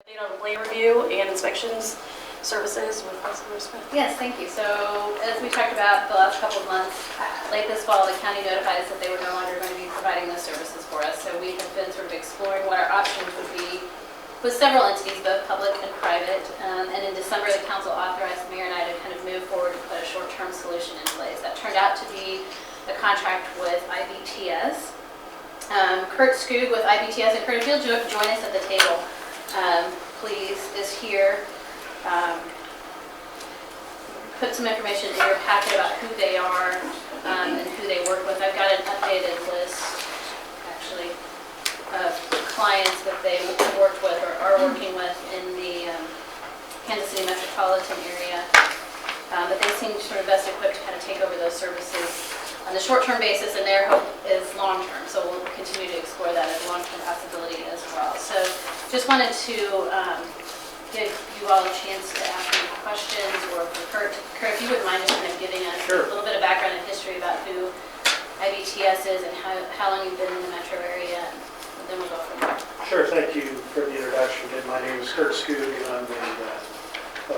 Update on plan review and inspections services with Councilor Smith. Yes, thank you. So as we talked about the last couple of months, late this fall, the county notified us that they were no longer going to be providing those services for us. So we have been sort of exploring what our options would be with several entities, both public and private. And in December, the council authorized the mayor and I to kind of move forward and put a short-term solution in place. That turned out to be a contract with IBTS. Kurt Skoog with IBTS, and Kurt, if you'll join us at the table, please, is here. Put some information in your packet about who they are and who they work with. I've got an updated list, actually, of clients that they have worked with or are working with in the Kansas City metropolitan area. But they seem sort of best equipped to kind of take over those services on the short-term basis, and their hope is long-term. So we'll continue to explore that as a long-term possibility as well. So just wanted to give you all a chance to ask any questions, or for Kurt, if you wouldn't mind just kind of giving us a little bit of background and history about who IBTS is and how long you've been in the metro area, and then we'll go from there. Sure, thank you for the introduction. Again, my name is Kurt Skoog, and I'm the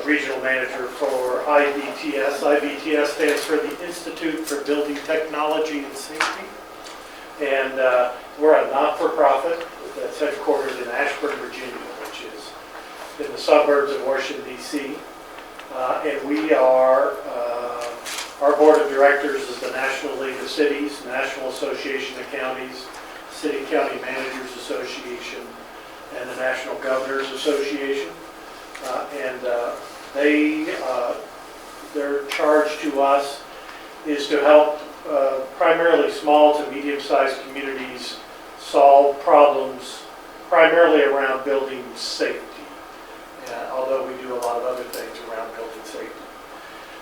regional manager for IBTS. IBTS stands for the Institute for Building Technology and Safety, and we're a not-for-profit that's headquartered in Ashburn, Virginia, which is in the suburbs of Washington, D.C. And we are, our board of directors is the National League of Cities, National Association of Counties, City County Managers Association, and the National Governors Association. Their charge to us is to help primarily small to medium-sized communities solve problems primarily around building safety. Although we do a lot of other things around building safety.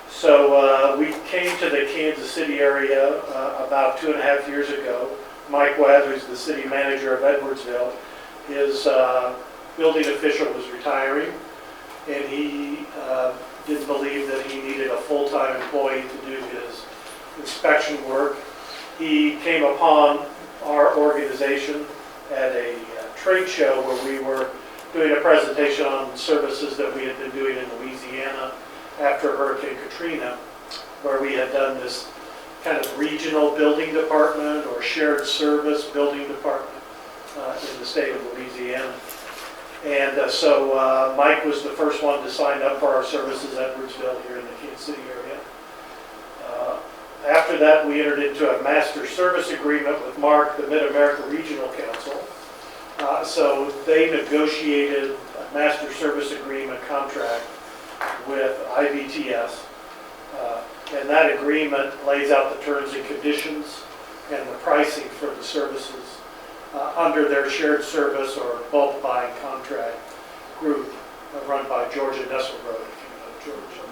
So we came to the Kansas City area about 2.5 years ago. Mike Webb, who's the city manager of Edwardsville, his building official was retiring, and he didn't believe that he needed a full-time employee to do his inspection work. He came upon our organization at a trade show where we were doing a presentation on services that we had been doing in Louisiana after Hurricane Katrina, where we had done this kind of regional building department or shared service building department in the state of Louisiana. And so Mike was the first one to sign up for our services at Edwardsville here in the Kansas City area. After that, we entered into a master service agreement with MARC, the Mid-America Regional Council. So they negotiated a master service agreement contract with IBTS, and that agreement lays out the terms and conditions and the pricing for the services under their shared service or bulk buying contract group run by Georgia Nesselrode, Georgia.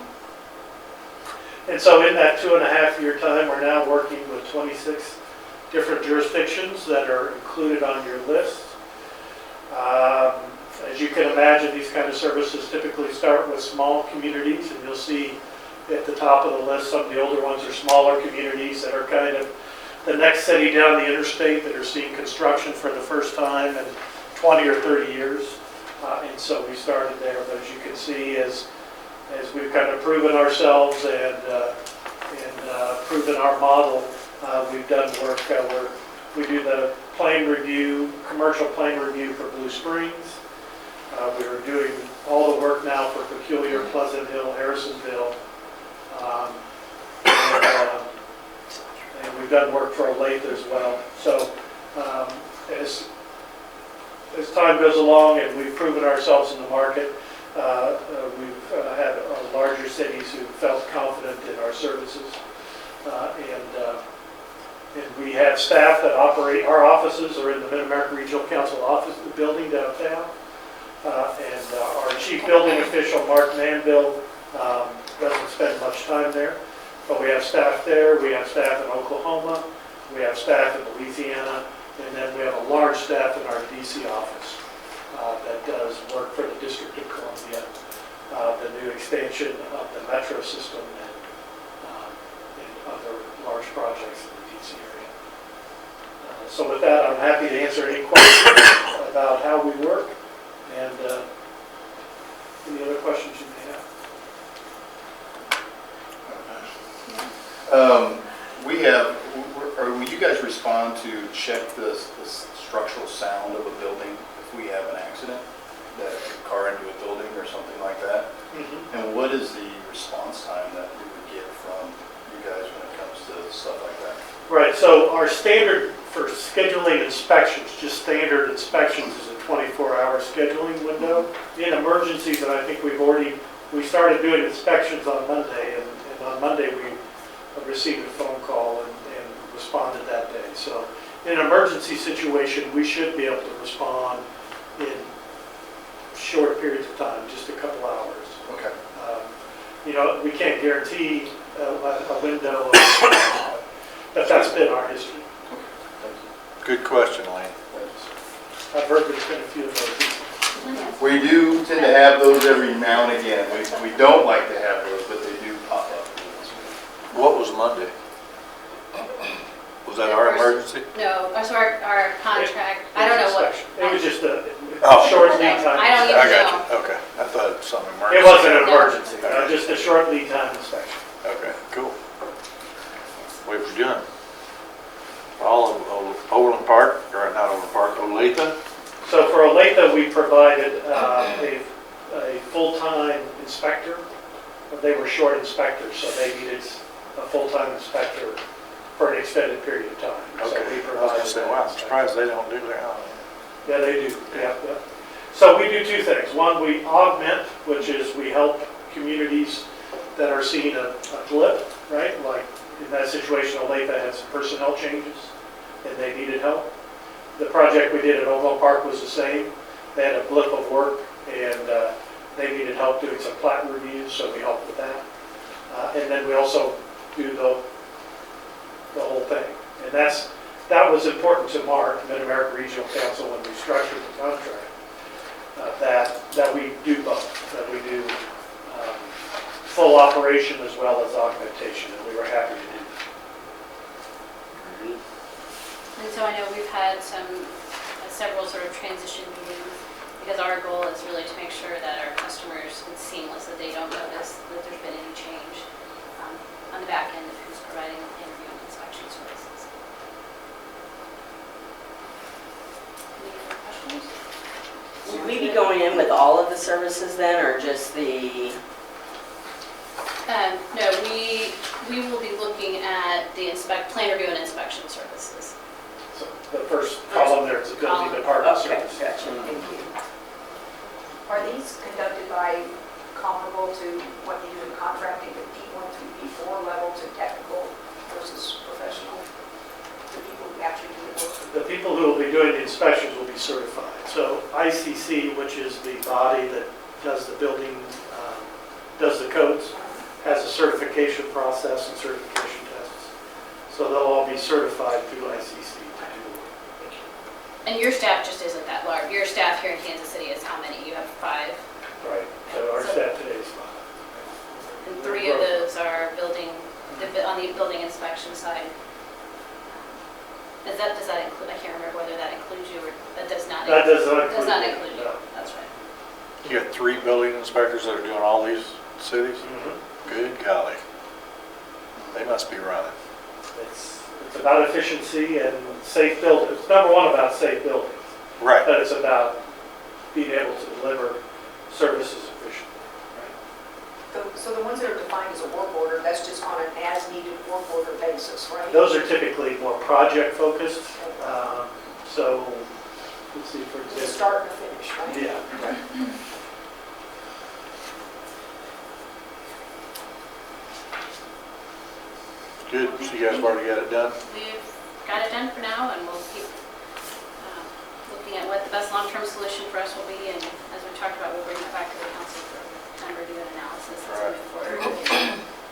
And so in that 2.5-year time, we're now working with 26 different jurisdictions that are included on your list. As you can imagine, these kind of services typically start with small communities, and you'll see at the top of the list some of the older ones are smaller communities that are kind of the next city down the interstate that are seeing construction for the first time in 20 or 30 years. And so we started there, but as you can see, as we've kind of proven ourselves and proven our model, we've done work where we do the plane review, commercial plane review for Blue Springs. We are doing all the work now for Peculiar, Pleasant Hill, Harrisonville. And we've done work for Olathe as well. So as time goes along and we've proven ourselves in the market, we've had larger cities who felt confident in our services. And we have staff that operate, our offices are in the Mid-America Regional Council office, the building downtown. And our chief building official, Mark Manville, doesn't spend much time there. But we have staff there, we have staff in Oklahoma, we have staff in Louisiana, and then we have a large staff in our DC office that does work for the District of Columbia, the new expansion of the metro system, and other large projects in the DC area. So with that, I'm happy to answer any questions about how we work, and Any other questions you may have? We have, or will you guys respond to check the structural sound of a building if we have an accident, that car into a building or something like that? Mm-hmm. And what is the response time that we would get from you guys when it comes to stuff like that? Right, so our standard for scheduling inspections, just standard inspections, is a 24-hour scheduling window. In emergencies, and I think we started doing inspections on Monday, and on Monday we received a phone call and responded that day. So in an emergency situation, we should be able to respond in short periods of time, just a couple hours. Okay. You know, we can't guarantee a window, but that's been our history. Good question, Lane. I've heard there's been a few of those. We do tend to have those every now and again. We don't like to have those, but they do pop up. What was Monday? Was that our emergency? No, so our contract, I don't know what. It was just a Oh. short lead time. I don't I even got know. you, okay. I thought it was some emergency. It wasn't an No. emergency, just a short lead time inspection. Okay, cool. What were you doing? All of Overland Park, or not Overland Park, Olathe? So for Olathe, we provided a full-time inspector. They were short inspectors, so they needed a full-time inspector for an extended period of time. So Okay. we I was provided gonna say, that wow, I'm inspector. surprised they don't do that. Yeah, they do, yeah. So we do two things. One, we augment, which is we help communities that are seeing a blip, right? Like in that situation, Olathe had some personnel changes and they needed help. The project we did at Overland Park was the same. They had a blip of work and they needed help doing some plat reviews, so we helped with that. And then we also do the whole thing. And that was important to Mark, Mid-America Regional Council, when we structured the contract, that we do both, that we do full operation as well as augmentation, and we were happy to do that. And so I know we've had several sort of transition meetings, because our goal is really to make sure that our customers, it's seamless, that they don't notice that there's been any change on the back end of who's providing interview and inspection services. Any other questions? Would we be going in with all of the services then, or just the, No, we will be looking at the plan review and inspection services. So the first column there is the building department okay, services. gotcha, thank you. Are these conducted by comparable to what you do in contracting with P1 through P4 level to technical versus professional? The people who actually do the work? The people who will be doing the inspections will be certified. So ICC, which is the body that does the building, does the codes, has a certification process and certification tests. So they'll all be certified through ICC to do the work. And your staff just isn't that large. Your staff here in Kansas City is how many? You have 5? Right, so our staff today is 5. And 3 of those are on the building inspection side. Does that include, I can't remember whether that includes you or that does not. That does not Does not include include you, you, no. that's right. You got 3 building inspectors that are doing all these cities? Mhm. Good golly. They must be running. It's about efficiency and safe buildings. It's number one about safe buildings, Right. but it's about being able to deliver services efficiently. So the ones that are defined as a work order, that's just on an as-needed work order basis, right? Those are typically more project focused. So, let's see, for The example. start and the finish, right? Yeah. Good. So you guys have already got it done? We've got it done for now, and we'll keep looking at what the best long-term solution for us will be, and as we talked about, we'll bring that back to the council for time review and analysis as we move forward.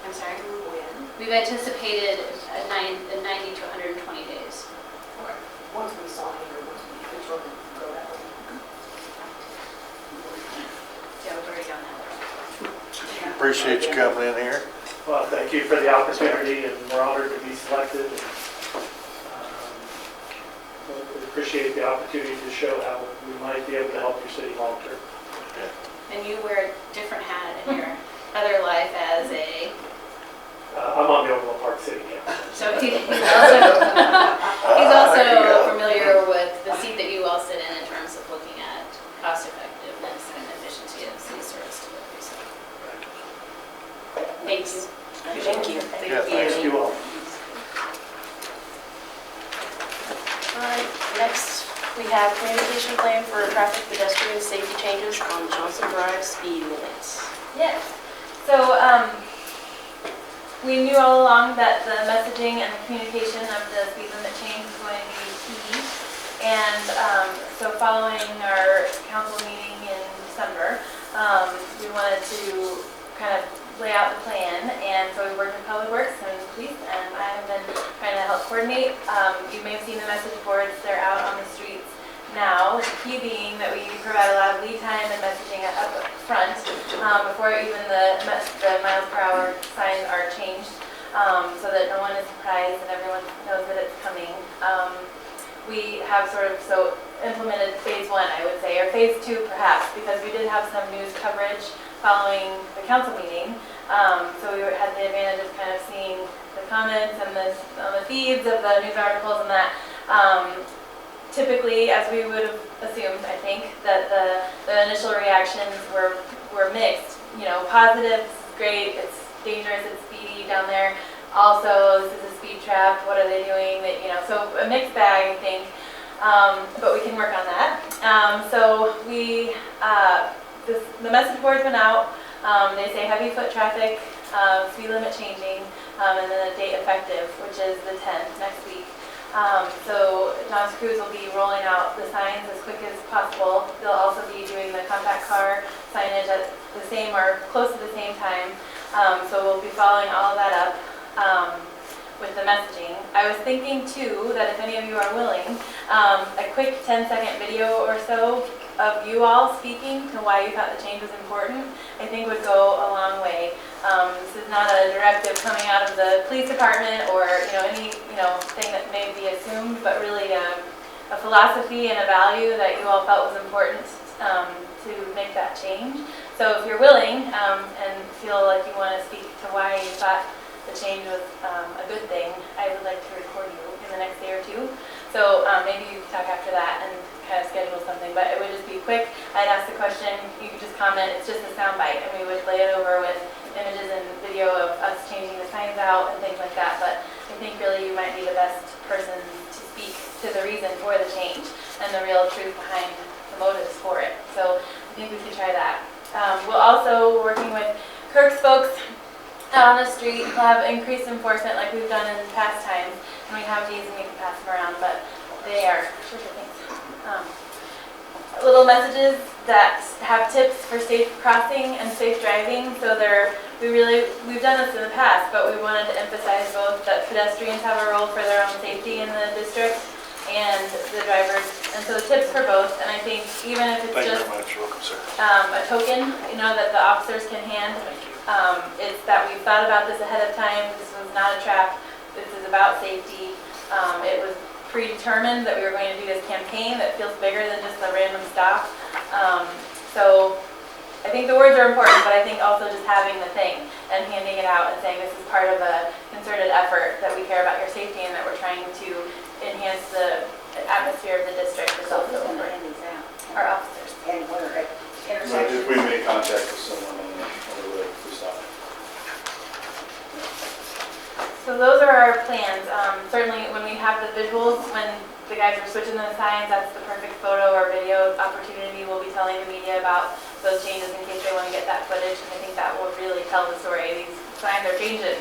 I'm sorry? When? We've anticipated 90 to 120 days. Okay. Once we sign or once we determine to go that way. Yeah, we've already done that. Appreciate you coming in here. Well, thank you for the opportunity, and we're honored to be selected. We appreciate the opportunity to show how we might be able to help your city long term. Yeah. And you wear a different hat in your other life as a, I'm on the Overland Park City Council. so he's also familiar with the seat that you all sit in terms of looking at cost effectiveness and efficiency of city service delivery. So, thanks. Thank you. Yeah, Thanks to you all. All right, next we have communication plan for traffic pedestrian safety changes on Johnson Drive speed limits. Yes. So we knew all along that the messaging and the communication of the speed limit change was going to be key. And so following our council meeting in December, we wanted to kind of lay out the plan. And so we worked with Public Works and police, and I have been trying to help coordinate. You may have seen the message boards. They're out on the streets now. The key being that we provide a lot of lead time and messaging up front before even the miles per hour signs are changed, so that no one is surprised and everyone knows that it's coming. We have sort of implemented phase 1, I would say, or phase 2 perhaps, because we did have some news coverage following the council meeting. So we had the advantage of kind of seeing the comments and the feeds of the news articles and that. Typically, as we would have assumed, I think, that the initial reactions were mixed. You know, positive, this is great, it's dangerous, it's speedy down there. Also, this is a speed trap, what are they doing? That, you know, so a mixed bag, I think, but we can work on that. So we, the message board's been out. They say heavy foot traffic, speed limit changing, and then a date effective, which is the 10th, next week. So John's crews will be rolling out the signs as quick as possible. They'll also be doing the compact car signage at the same or close to the same time. So we'll be following all of that up with the messaging. I was thinking too that if any of you are willing, a quick 10-second video or so of you all speaking to why you thought the change was important, I think would go a long way. This is not a directive coming out of the police department or any thing that may be assumed, but really a philosophy and a value that you all felt was important to make that change. So if you're willing and feel like you want to speak to why you thought the change was a good thing, I would like to record you in the next day or two. So maybe you can talk after that and kind of schedule something, but it would just be quick. I'd ask the question, you could just comment, it's just a sound bite, and we would lay it over with images and video of us changing the signs out and things like that. But I think really you might be the best person to speak to the reason for the change and the real truth behind the motives for it. So I think we could try that. We'll also, working with Kirk's folks out on the street, we'll have increased enforcement like we've done in past times. And we have these and we can pass them around, but they are little messages that have tips for safe crossing and safe driving. So we've done this in the past, but we wanted to emphasize both that pedestrians have a role for their own safety in the district and the drivers. And so the tips for both. And I think even if it's just a token, that the officers can hand, it's that we've thought about this ahead of time. This was not a trap. This is about safety. It was predetermined that we were going to do this campaign that feels bigger than just a random stop. So I think the words are important, but I think also just having the thing and handing it out and saying this is part of a concerted effort that we care about your safety and that we're trying to enhance the atmosphere of the district is also important. Our officers. And what are If we made contact with someone on the road, we stop. So those are our plans. Certainly when we have the visuals, when the guys are switching the signs, that's the perfect photo or video opportunity. We'll be telling the media about those changes in case they want to get that footage, and I think that will really tell the story. These signs are changing,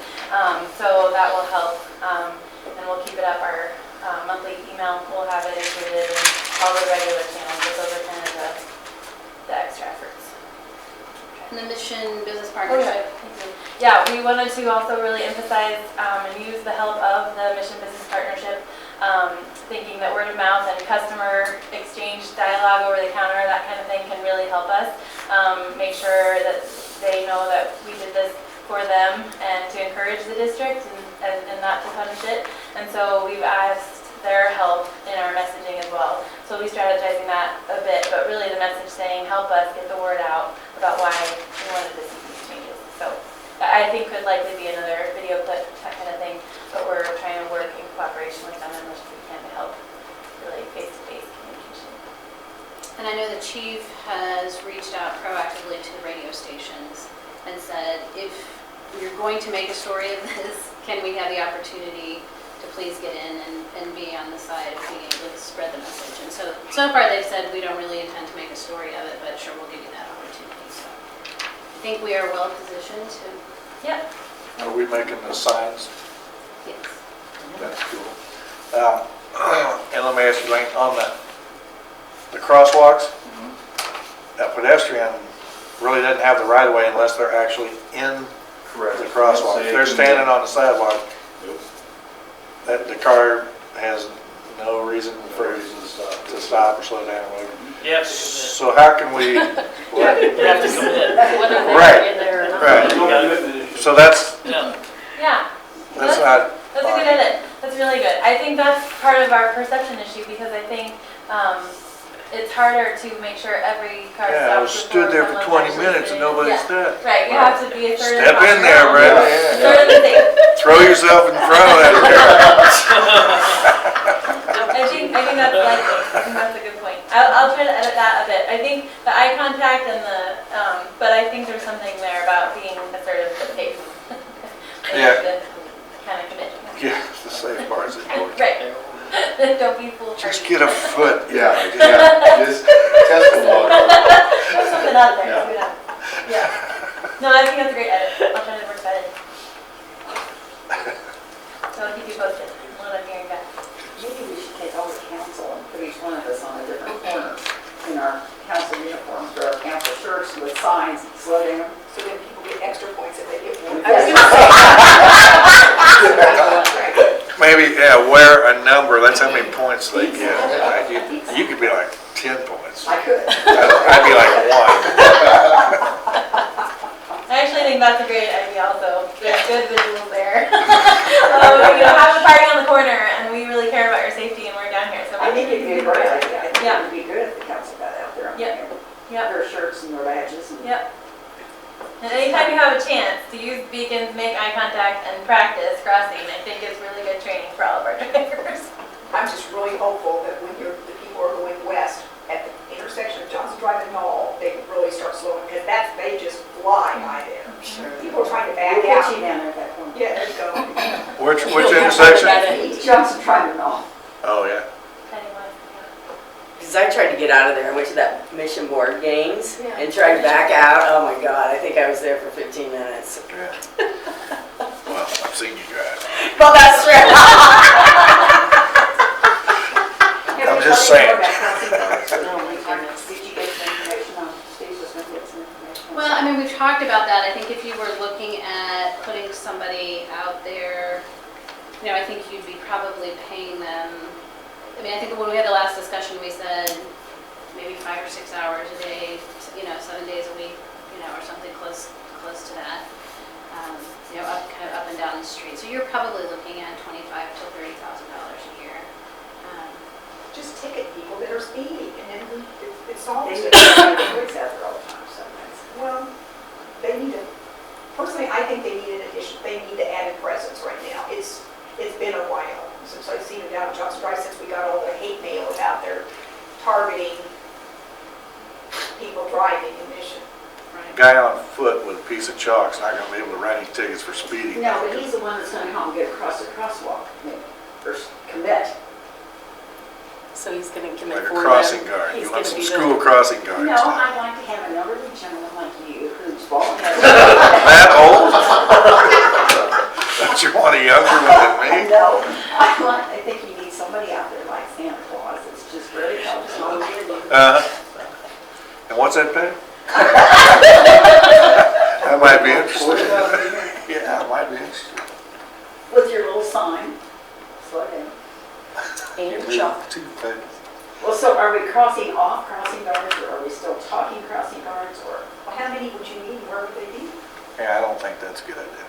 so that will help, and we'll keep it up. Our monthly email, we'll have it included in all the regular channels, but those are kind of the extra efforts. And the Mission Business Partnership. Yeah, we wanted to also really emphasize and use the help of the Mission Business Partnership, thinking that word of mouth and customer exchange dialogue over the counter, that kind of thing can really help us. Make sure that they know that we did this for them and to encourage the district and not to punish it. And so we've asked their help in our messaging as well. So we'll be strategizing that a bit, but really the message saying, help us get the word out about why we wanted to see these changes. So I think could likely be another video clip, that kind of thing, but we're trying to work in cooperation with them as much as we can to help really face-to-face communication. And I know the chief has reached out proactively to the radio stations and said, if you're going to make a story of this, can we have the opportunity to please get in and be on the side of being able to spread the message? And so far they've said, we don't really intend to make a story of it, but sure, we'll give you that opportunity. So I think we are well positioned to. Yep. Are we making the signs? Yes. That's cool. And let me ask you, Lane, on the crosswalks, a pedestrian really doesn't have the right of way unless they're actually in Correct. the crosswalk. If they're standing on the sidewalk, that the car has no reason to stop or slow down or whatever. You have to So how can we? commit. You have to commit. Whether Right. they're in there or not. Right. So that's Yeah. Yeah. not. That's a good edit. That's really good. I think that's part of our perception issue because I think it's harder to make sure every car stops. Yeah, I was stood there for before 20 someone's minutes and actually nobody sitting. stood. Right, you have to be a third of the Step in there, population. Brad. A third of the thing. Throw yourself in front of that car. I think that's likely. I think that's a good point. I'll try to edit that a bit. I think the eye contact and but I think there's something there about being assertive but safe. Yeah. Kind of commit. Yeah, the safe part's important. Right. Don't be foolhardy. Just get a foot. Yeah, just test the water. There's something out there. Yeah. Maybe not. Yeah. No, I think that's a great edit. I'll try to work that in. So I'll keep you posted on what I'm hearing back. Maybe we should take all the council and put each one of us on a different corner in our council uniforms or our council shirts with signs, slow down. So then people get extra points if they get one. I was gonna say. Maybe, yeah, wear a number. That's how many points they get. Right? You could be like 10 points. I could. I'd be like 1. I actually think that's a great idea also. There's good visuals there. Have a party on the corner and we really care about your safety and we're down here. So I think it'd be a great idea. I think Yeah. it would be good if the council got out there and Yep. their shirts and their badges and. Yep. And anytime you have a chance to use beacons, make eye contact, and practice crossing, I think is really good training for all of our drivers. I'm just really hopeful that when the people are going west at the intersection of Johnson Drive and Knoll, they really start slowing, because they just fly by there. People are trying to back We'll get out. you down there at that corner. Yeah, there you go. Which intersection? Johnson trying to know. Oh, yeah. Anyone? Because I tried to get out of there, I went to that mission board games Yeah. and tried to back out. Oh my God, I think I was there for 15 minutes. Yeah. Well, I've seen you drive. Well, that's right. I'm just saying. Did you get some information on, Steve was going to get some information on? Well, I mean, we've talked about that. I think if you were looking at putting somebody out there, I think you'd be probably paying them. I mean, I think when we had the last discussion, we said maybe 5 or 6 hours a day, 7 days a week, or something close to that. Kind of up and down the street. So you're probably looking at $25,000 to $30,000 a year. Just ticket people that are speeding, and then it's all. They need to have the police out there all the time sometimes. Well, they need to, personally, I think they need an addition, they need to add a presence right now. It's been a while since I've seen them down on Johnson Drive, since we got all the hate mail out there targeting people driving in Mission. A guy on foot with a piece of chalk's not going to be able to write any tickets for speeding. No, but he's the one that's going to help get across the crosswalk, or commit. So he's gonna commit Like a for them. crossing guard. He's You want gonna some be the- school crossing guards. No, I'd like to have an elderly gentleman like you who's bald headed. That old? Don't you want a younger one than me? No, I think you need somebody out there like Santa Claus. It's just very helps. And what's that pay? That might be interesting. Yeah, it might be interesting. With your little sign, slow down. And your chalk. Well, so are we crossing off crossing guards, or are we still talking crossing guards, or? Well, how many would you need, and where would they be? Yeah, I don't think that's a good idea.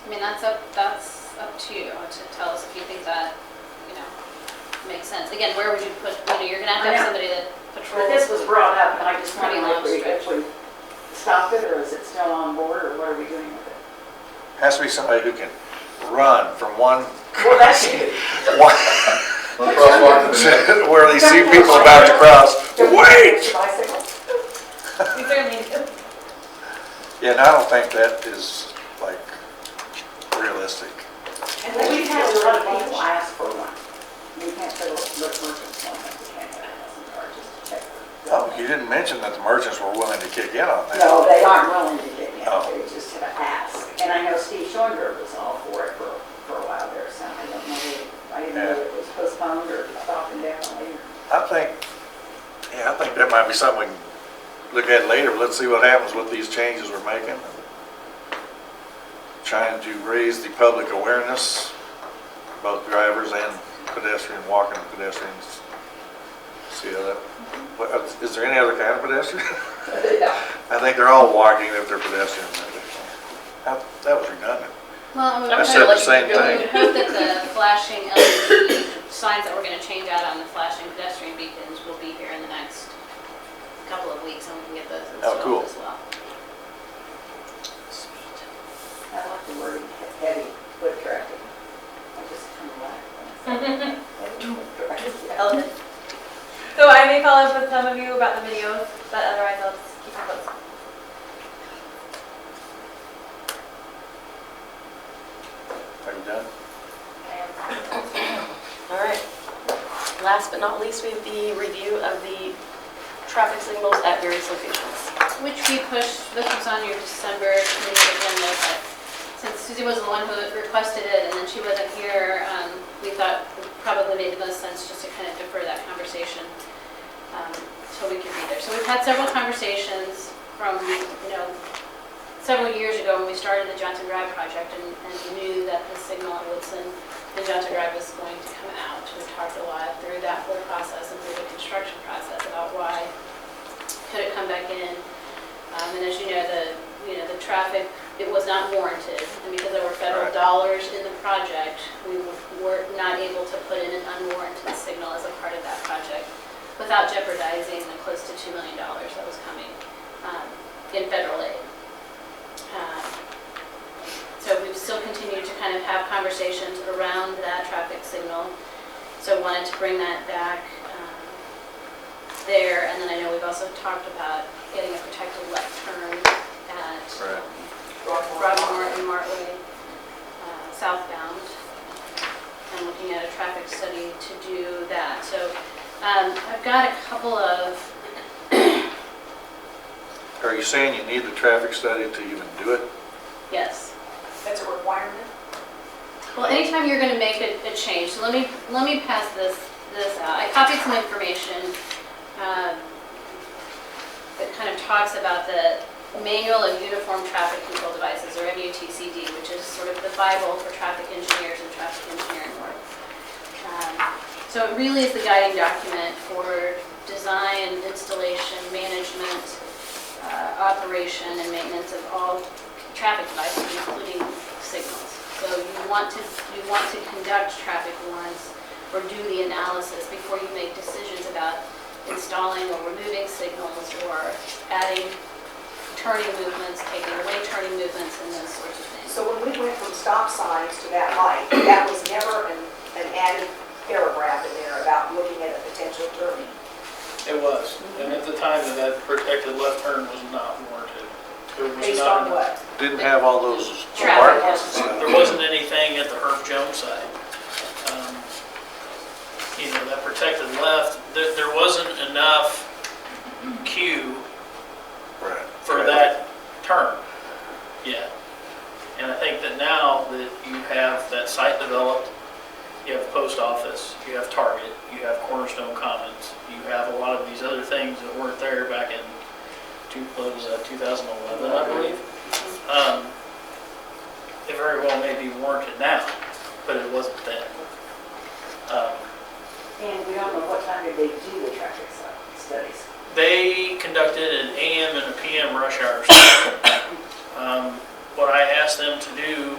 I mean, that's up to you to tell us if you think that, makes sense. Again, where would you put, you're gonna have to have somebody that patrols. But this was brought up, and I just Pretty wondering long if we stopped it, or is it still on board, or what are we doing with it? Has to be somebody who can run from one, Well, that's you. where they see people about to cross. Wait! Bicycle? We certainly do. Yeah, and I don't think that is like realistic. And then we've had a lot of people ask for one. We can't say, look, merchants want it, we can't have $1,000 just to check. Oh, you didn't mention that the merchants were willing to kick in on that. No, they aren't willing to get in, Oh. they just have asked. And I know Steve Schoenberg was all for it for a while there, so I don't know, I didn't know it was postponed or stopped indefinitely. I think that might be something we can look at later, but let's see what happens with these changes we're making. Trying to raise the public awareness, both drivers and walking pedestrians. See how that, is there any other kind of pedestrian? Yeah. I think they're all walking if they're pedestrians. That was redundant. Well, I said the same we thing. would hope that the flashing LED signs that we're gonna change out on the flashing pedestrian beacons will be here in the next couple of weeks, and we can get those Oh, cool. installed as well. I like the word heavy foot traffic. I just kind of like that. Heavy foot traffic. So I may follow up with some of you about the videos, but otherwise I'll just keep you posted. Are you done? All right. Last but not least, we have the review of the traffic signals at various locations. Which we pushed, this was on your December committee agenda, but since Susie was the one who requested it and then she wasn't here, we thought it probably made the most sense just to kind of defer that conversation until we could be there. So we've had several conversations from, several years ago when we started the Johnson Drive project and knew that the signal at Woodson and Johnson Drive was going to come out. We talked a lot through that whole process and through the construction process about why could it come back in. And as you know, the traffic, it was not warranted. And because there were federal dollars in the project, we were not able to put in an unwarranted signal as a part of that project without jeopardizing the close to $2 million that was coming in federal aid. So we've still continued to kind of have conversations around that traffic signal. So wanted to bring that back there. And then I know we've also talked about getting a protected left turn at Broadmoor and Martley southbound, and looking at a traffic study to do that. So I've got a couple of... Are you saying you need the traffic study to even do it? Yes. That's a requirement? Well, anytime you're going to make a change, so let me pass this out. I copied some information that kind of talks about the Manual of Uniform Traffic Control Devices, or MUTCD, which is sort of the Bible for traffic engineers and traffic engineering work. So it really is the guiding document for design, installation, management, operation, and maintenance of all traffic devices, including signals. So you want to conduct traffic warrants or do the analysis before you make decisions about installing or removing signals or adding turning movements, taking away turning movements, and those sorts of things. So when we went from stop signs to that light, that was never an added paragraph in there about looking at a potential turning. It was, and at the time that protected left turn was not warranted. There was Based not- on what? Didn't have all those Traffic. markings and stuff. There wasn't anything at the Herb Jones side. That protected left, there wasn't enough cue Right. for that turn yet. And I think that now that you have that site developed, you have the post office, you have Target, you have Cornerstone Commons, you have a lot of these other things that weren't there back in 2011, I believe. It very well may be warranted now, but it wasn't then. And we don't know what time did they do the traffic studies. They conducted an AM and a PM rush hour study. What I asked them to do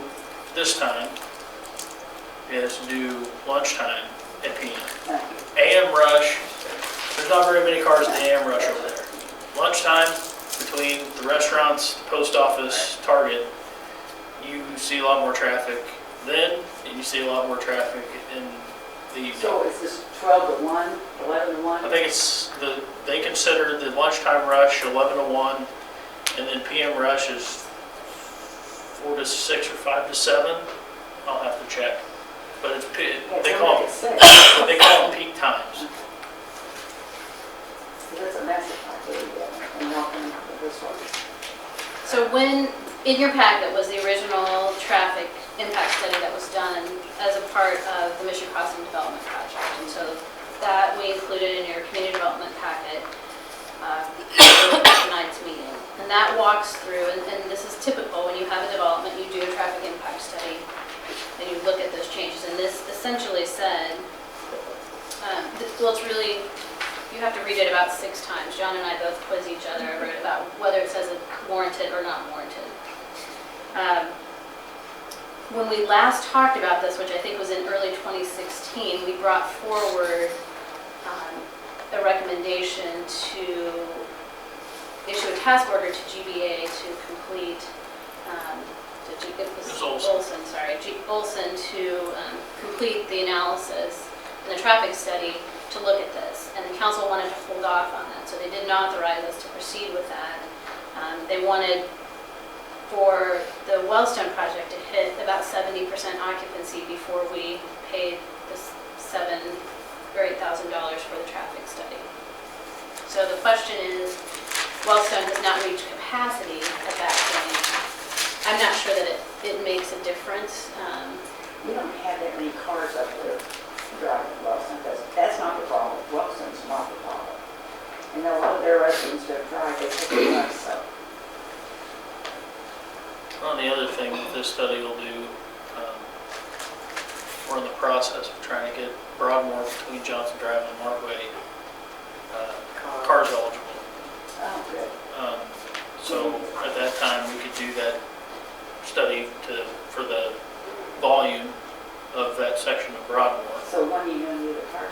this time is do lunchtime and PM. Thank you. AM rush, there's not very many cars in the AM rush over there. Lunchtime, between the restaurants, the post office, Target, you see a lot more traffic then, and you see a lot more traffic in the evening. So is this 12 to 1, 11 to 1? I think they consider the lunchtime rush 11 to 1, and then PM rush is 4 to 6 or 5 to 7. I'll have to check. But it's, they call them peak times. That's a message I gave you, and welcome to this one. So when, in your packet was the original traffic impact study that was done as a part of the Mission Crossing Development Project. And so that we included in your community development packet for tonight's meeting. And that walks through, and this is typical, when you have a development, you do a traffic impact study, and you look at those changes. And this essentially said, well, it's really, you have to read it about 6 times. John and I both quiz each other over it about whether it says it's warranted or not warranted. When we last talked about this, which I think was in early 2016, we brought forward a recommendation to issue a task order to GBA to complete, it was Olson, sorry, Olson to complete the analysis and the traffic study to look at this. And the council wanted to hold off on that, so they didn't authorize us to proceed with that. They wanted for the Wellstone project to hit about 70% occupancy before we paid the $7,000 or $8,000 for the traffic study. So the question is, Wellstone has not reached capacity at that point. I'm not sure that it makes a difference. We don't have that many cars up there driving to Wellston. That's not the problem. Wellston's not the problem. And a lot of their residents that drive, they take the bus, so. Well, the other thing that this study will do, we're in the process of trying to get Broadmoor between Johnson Drive and Markway cars eligible. Oh, good. So at that time, we could do that study for the volume of that section of Broadmoor. So when are you going to do the car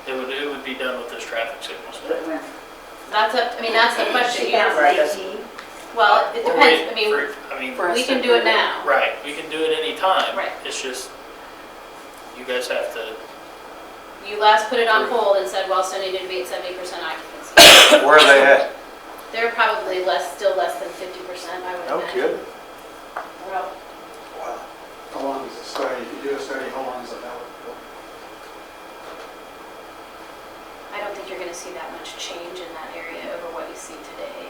study? It would be done with this traffic signal study. But when? That's the question. She has Right. 18. Well, it We're depends. waiting For us We to can do it approve it. now. right, we can do it any time. Right. It's just, you guys have to, You last put it on hold and said Wellstone needed to be at 70% occupancy. Where are they at? They're probably still less than 50%, I would No imagine. kidding. Well, Wow. How long is the study? If you do a study, how long is it valid for? I don't think you're going to see that much change in that area over what you see today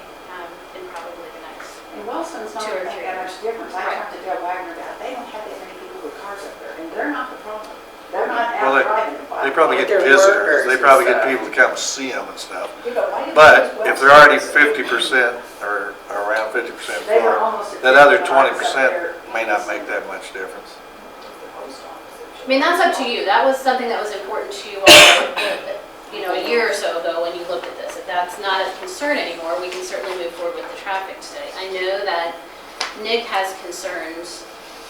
in probably the next. And Wellston's not 2 or going to 3 make that much difference. I Right. talked to Joe Wagner about it. They don't have that many people with cars up there, and they're not the problem. They're not Well, out driving at 5 They probably get They're visitors, workers they and probably get stuff. people to come see them and stuff. Yeah, but why didn't But they use if they're Wellston? already 50% or around 50% They were full, almost at that other 50 miles up 20% there. may not make that much difference. I mean, that's up to you. That was something that was important to you all, a year or so ago when you looked at this. If that's not a concern anymore, we can certainly move forward with the traffic study. I know that Nick has concerns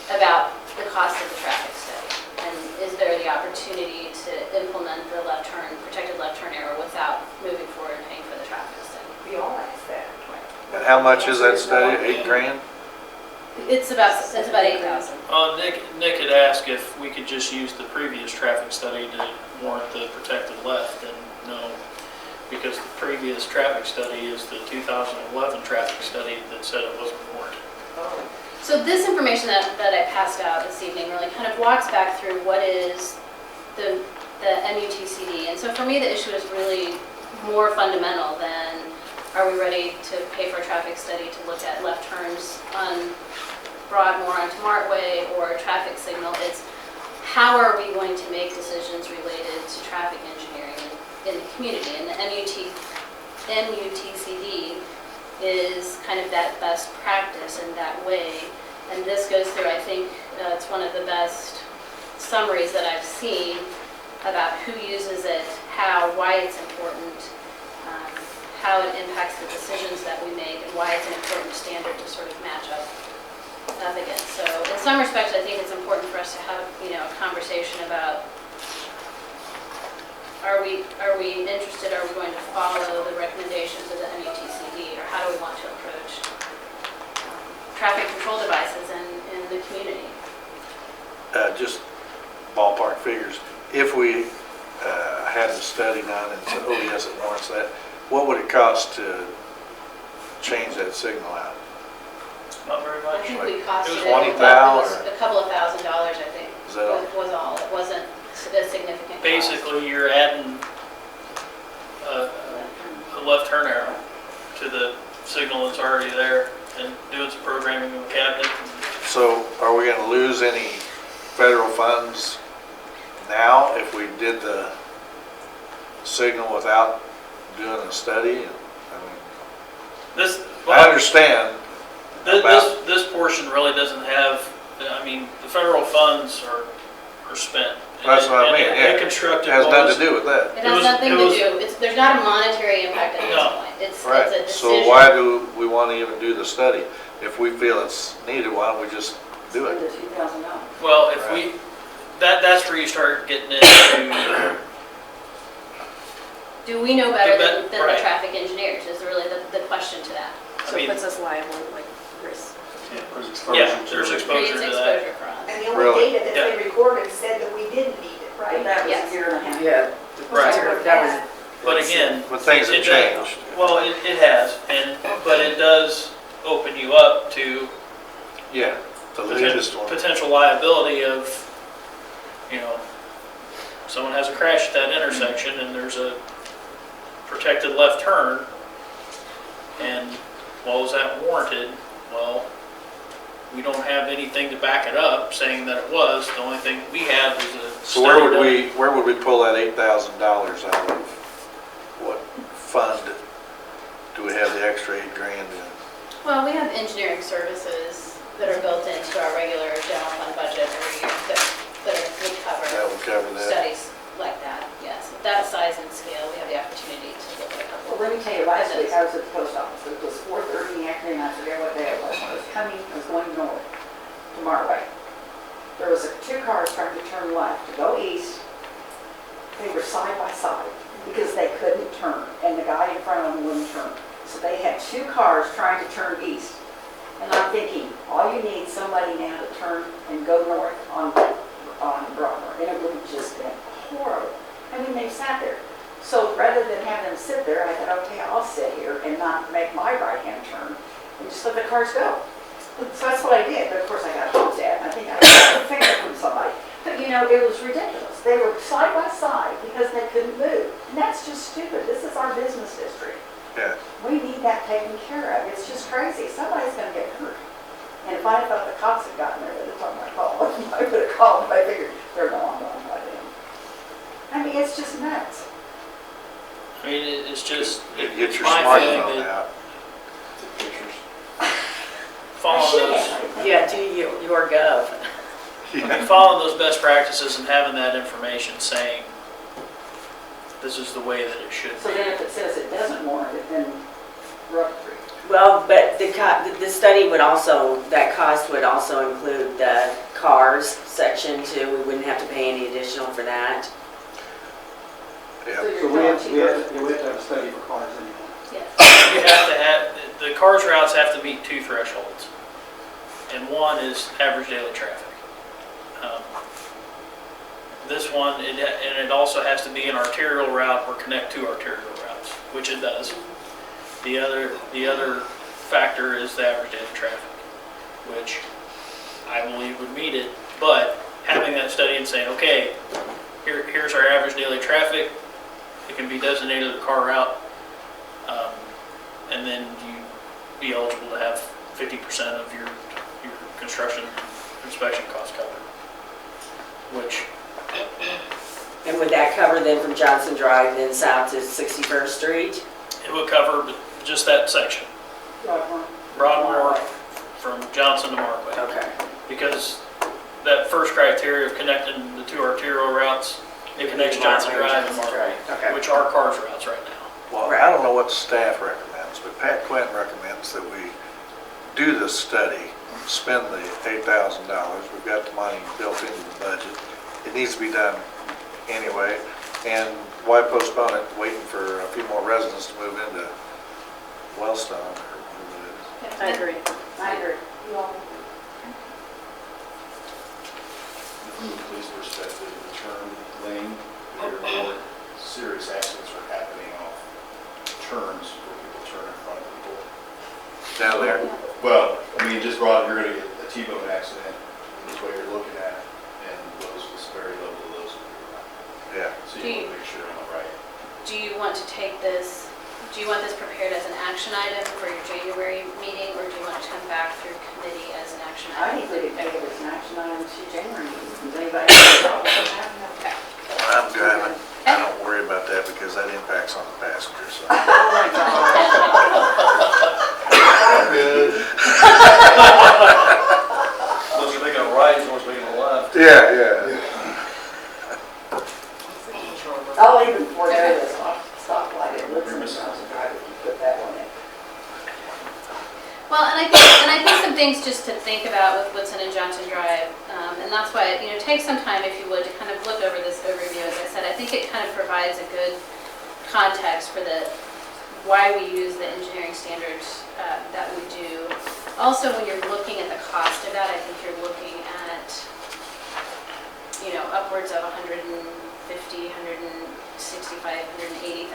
about the cost of the traffic study. And is there the opportunity to implement the protected left turn arrow without moving forward and paying for the traffic study? We all ask that. And how much is that study? 8 grand? It's about 8,000. Nick had asked if we could just use the previous traffic study to warrant the protected left, and no, because the previous traffic study is the 2011 traffic study that said it wasn't warranted. So this information that I passed out this evening really kind of walks back through what is the MUTCD. And so for me, the issue is really more fundamental than are we ready to pay for a traffic study to look at left turns on Broadmoor onto Martway or traffic signal. It's how are we going to make decisions related to traffic engineering in the community. And the MUTCD is kind of that best practice in that way. And this goes through, I think, it's one of the best summaries that I've seen about who uses it, how, why it's important, how it impacts the decisions that we make, and why it's an important standard to sort of match up against. So in some respects, I think it's important for us to have, a conversation about are we interested, are we going to follow the recommendations of the MUTCD, or how do we want to approach traffic control devices in the community? Just ballpark figures, if we had the study done and said, oh yes, it warrants that, what would it cost to change that signal out? Not very I much. think we costed it, 20,000 it was a couple of $1,000s, I think, Is that all? was all. It wasn't a significant cost. Basically, you're adding a left turn arrow to the signal that's already there and doing some programming in the cabinet. So are we going to lose any federal funds now if we did the signal without doing a study? I mean, This, I well, understand this, about, this portion really doesn't have, I mean, the federal funds are spent. That's what I mean, And yeah. they constructed it has what nothing was- to do with that. It It was- has nothing it to was- do, there's not a monetary impact at this No. point. It's a Right, decision. so why do we want to even do the study? If we feel it's needed, why don't we just do Spend it? the $2,000. Well, if we, that's where you start getting into, Do we know better The than the right. traffic engineers, is really the question to that. So I it mean- puts us liable, like, risk. yeah, there's exposure Creates to that. exposure for us. And the only Really? data that they recorded said that we didn't need it, But right? that was Yes. a year and a half. Yeah. Right. That was, But again. But things have it does- changed. Well, it has, but it does open you up to Yeah, the latest one. potential liability of, you know, someone has a crash at that intersection and there's a protected left turn, and, well, is that warranted? Well, we don't have anything to back it up saying that it was. The only thing we have is a So where would study where would we pull that $8,000 out of? What fund do we have the extra $8,000 in? Well, we have engineering services that are built into our regular general fund budget every year that would That cover would cover that. studies like that, yes. At that size and scale, we have the opportunity to look at a couple. Well, let me tell you, last week I was at the post office. It was 4:30 in the afternoon. I forget what day it was. I was going north to Marway. There was two cars trying to turn left to go east. They were side by side because they couldn't turn, and the guy in front of them wouldn't turn. So they had two cars trying to turn east. And I'm thinking, all you need is somebody now to turn and go north on Broadmoor, and it would have just been horrible. I mean, they sat there. So rather than have them sit there, I thought, okay, I'll sit here and not make my right-hand turn and just let the cars go. So that's what I did, but of course I got honked at, and I think I got a finger from somebody. But you know, it was ridiculous. They were side by side because they couldn't move. And that's just stupid. This is our business district. Yeah, We need that taken care of. It's just crazy. Somebody's gonna get hurt. And if I thought the cops had gotten there, they'd have told my call. I would have called, but I figured they're long gone by then. I mean, it's just nuts. I mean, it's just, get it's your my smartphone feeling that out. I following should those, have. yeah, do your gov. Yeah. following those best practices and having that information saying, this is the way that it should So be. then if it says it doesn't warrant it, then we're up for it. Well, but the study would also, that cost would also include the cars section too. We wouldn't have to pay any additional for that. So Yeah, you're So we telling have, we have, people, we have to have a study for cars anyway. Yes. You have to have, the cars routes have to meet two thresholds. And one is average daily traffic. This one, and it also has to be an arterial route or connect to arterial routes, which it does. The other factor is the average daily traffic, which I believe would meet it. But having that study and saying, okay, here's our average daily traffic, it can be designated a car route, and then you be eligible to have 50% of your construction inspection cost covered, which, And would that cover then from Johnson Drive then south to 61st Street? it would cover just that section, Broadmoor from Johnson to Markway. Okay. Because that first criteria of connecting the two arterial routes, it connects Johnson Drive and Markway, Okay. which are cars routes right now. well, I don't know what staff recommends, but Pat Quinn recommends that we do this study, spend the $8,000. We've got the money built into the budget. It needs to be done anyway, and why postpone it, waiting for a few more residents to move into Wellstone or whatever it is. I agree. I agree. You all- From the police perspective, the turn lane, there are more serious accidents are happening off turns where people turn in front of people. Down there. Well, I mean, just brought, you're gonna get a T-bone accident, is what you're looking at, and Lowe's was very level to Lowe's. Yeah. So you wanna make sure on the right. Do you want to take this, do you want this prepared as an action item for your January meeting, or do you want it to come back through committee as an action I item? think we could take it as an action item to January meeting. Does anybody have a problem with that? Okay. When I'm driving, I don't worry about that because that impacts on the passengers. So. Oh my God. I'm good. Unless you're making a right, unless you're making a left. Yeah, yeah. I'll even forego this stoplight at Woodson House and drive if you put that one in. Well, and I think some things just to think about with Woodson and Johnson Drive, and that's why, take some time, if you would, to kind of look over this overview. As I said, I think it kind of provides a good context for why we use the engineering standards that we do. Also, when you're looking at the cost of that, I think you're looking at, upwards of $150,000, $165,000, $180,000.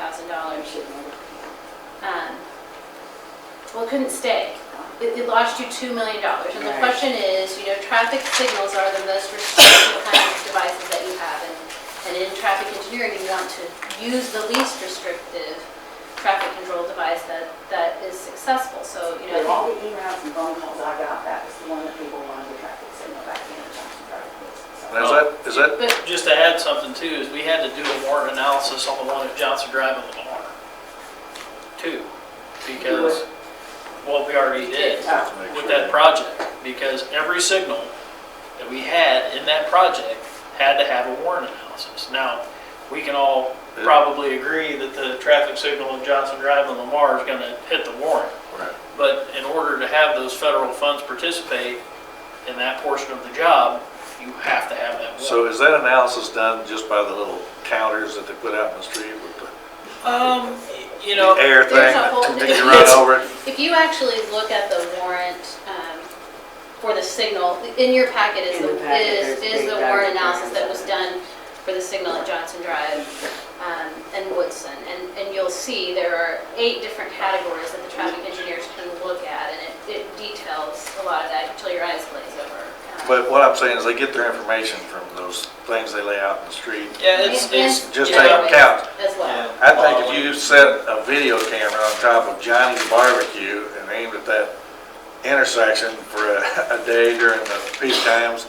Well, it couldn't stay. It lost you $2 million. And the Right. question is, traffic signals are the most restrictive kind of devices that you have. And in traffic engineering, you want to use the least restrictive traffic control device that is successful. So, With all the emails and phone calls I got, that was the one that people wanted the traffic signal back in Johnson Drive. So- Is that, but Just to add something too, is we had to do a warrant analysis on the one at Johnson Drive and Lamar, too, because, well, we already did Oh. with that project, because every signal that we had in that project had to have a warrant analysis. Now, we can all probably agree that the traffic signal in Johnson Drive and Lamar is gonna hit the warrant. right. But in order to have those federal funds participate in that portion of the job, you have to have that warrant. So is that analysis done just by the little counters that they put out in the street with the air thing there's a that whole- they can run over it? if you actually look at the warrant for the signal, in your packet is In the packet, there's the big warrant diagrams analysis that of was it. done for the signal at Johnson Drive and Woodson. And you'll see there are 8 different categories that the traffic engineers can look at, and it details a lot of that until your eyes glaze over. But what I'm saying is they get their information from those things they lay out in the street. Yeah, it's, Just Yeah. take count. As well. I think if you set a video camera on top of Johnny's Barbecue and aimed at that intersection for a day during the peak times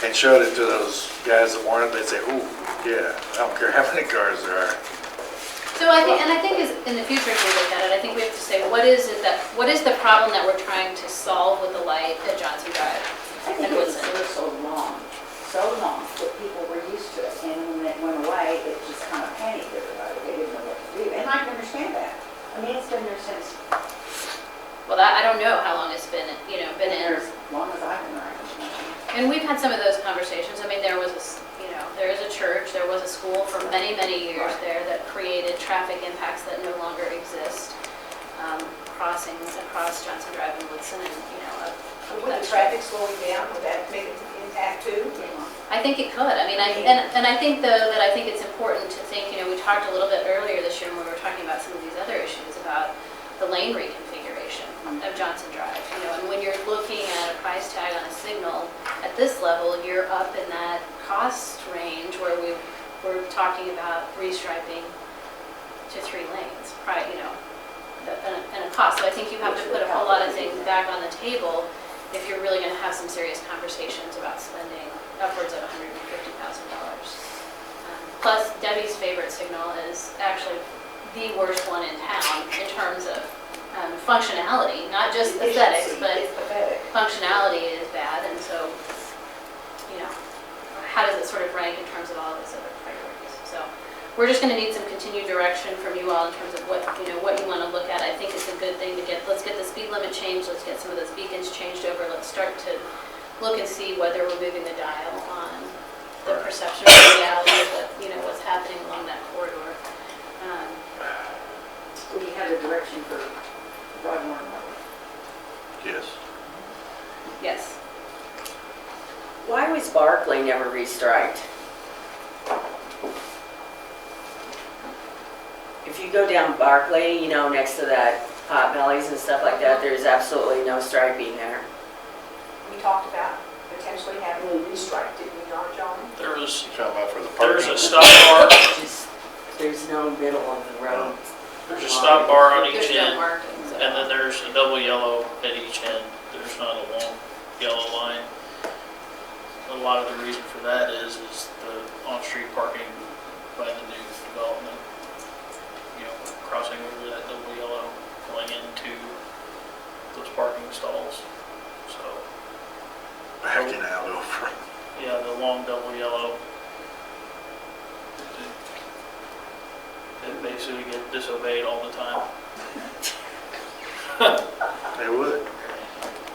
and showed it to those guys that weren't, they'd say, ooh, yeah, I don't care how many cars there are. So I think is in the future, if we look at it, I think we have to say, what is the problem that we're trying to solve with the light at Johnson Drive? I think it was so long that people were used to it. And when it went away, it just kind of panicked everybody. They didn't know what to do. And I can understand that. I mean, it's been there since, Well, I don't know how long it's been in. as long as I've been around. And we've had some of those conversations. I mean, there is a church, there was a school for many, many years there that created traffic impacts that no longer exist. Crossings across Johnson Drive and Woodson and, With the traffic slowing down, would that make an impact too? I think it could. I mean, I think though that I think it's important to think, we talked a little bit earlier this year when we were talking about some of these other issues about the lane reconfiguration of Johnson Drive, and when you're looking at a price tag on a signal at this level, you're up in that cost range where we're talking about restriping to 3 lanes, and a cost. So I think you have to put a whole lot of things back on the table if you're really going to have some serious conversations about spending upwards of $150,000. Plus, Debbie's favorite signal is actually the worst one in town in terms of functionality, not just aesthetics, but It's pathetic. functionality is bad, and so, how does it sort of rank in terms of all of those other priorities? So, we're just going to need some continued direction from you all in terms of what you want to look at. I think it's a good thing to let's get the speed limit changed, let's get some of those beacons changed over, let's start to look and see whether we're moving the dial on the perception of reality of what's happening along that corridor. direction for Broadmoor and Level. Yes. Yes. Why was Barclay never restriped? If you go down Barclay, you know, next to that Potbellies and stuff like that, there's absolutely no striping there. We talked about potentially having a restrike, didn't we, John? There was, You talking about for the there's parking? a stop bar, Just, there's no middle of the road. there's a stop bar on each There's no end, markings at and then all. there's a double yellow at each end. There's not a long yellow line. A lot of the reason for that is the on-street parking by the new development. You know, crossing over that double yellow, going into those parking stalls. So, Backing out over. yeah, the long double yellow. It basically get disobeyed all the time. They would.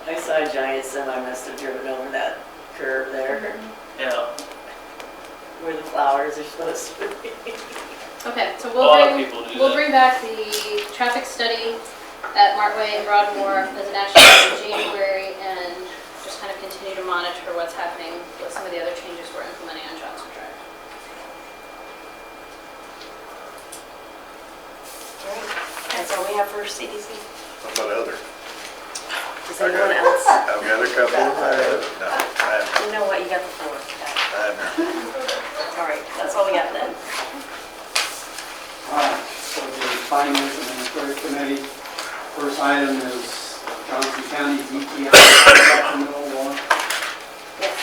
I saw a giant semi must have driven over that curve there Yeah, where the flowers are supposed to be. Okay, so a lot of we'll people do we'll that. bring back the traffic study at Martway and Broadmoor as an action item in January, and just kind of continue to monitor what's happening with some of the other changes we're implementing on Johnson Drive. All right, that's all we have for CDC. What about other? Does anyone else? I've got a couple. No, I haven't. You know what, you got the floor. I haven't. All right, that's all we got then. All right, so the Finance and Administrative Committee, first item is Johnson County DTI contract renewal warrant. Yes.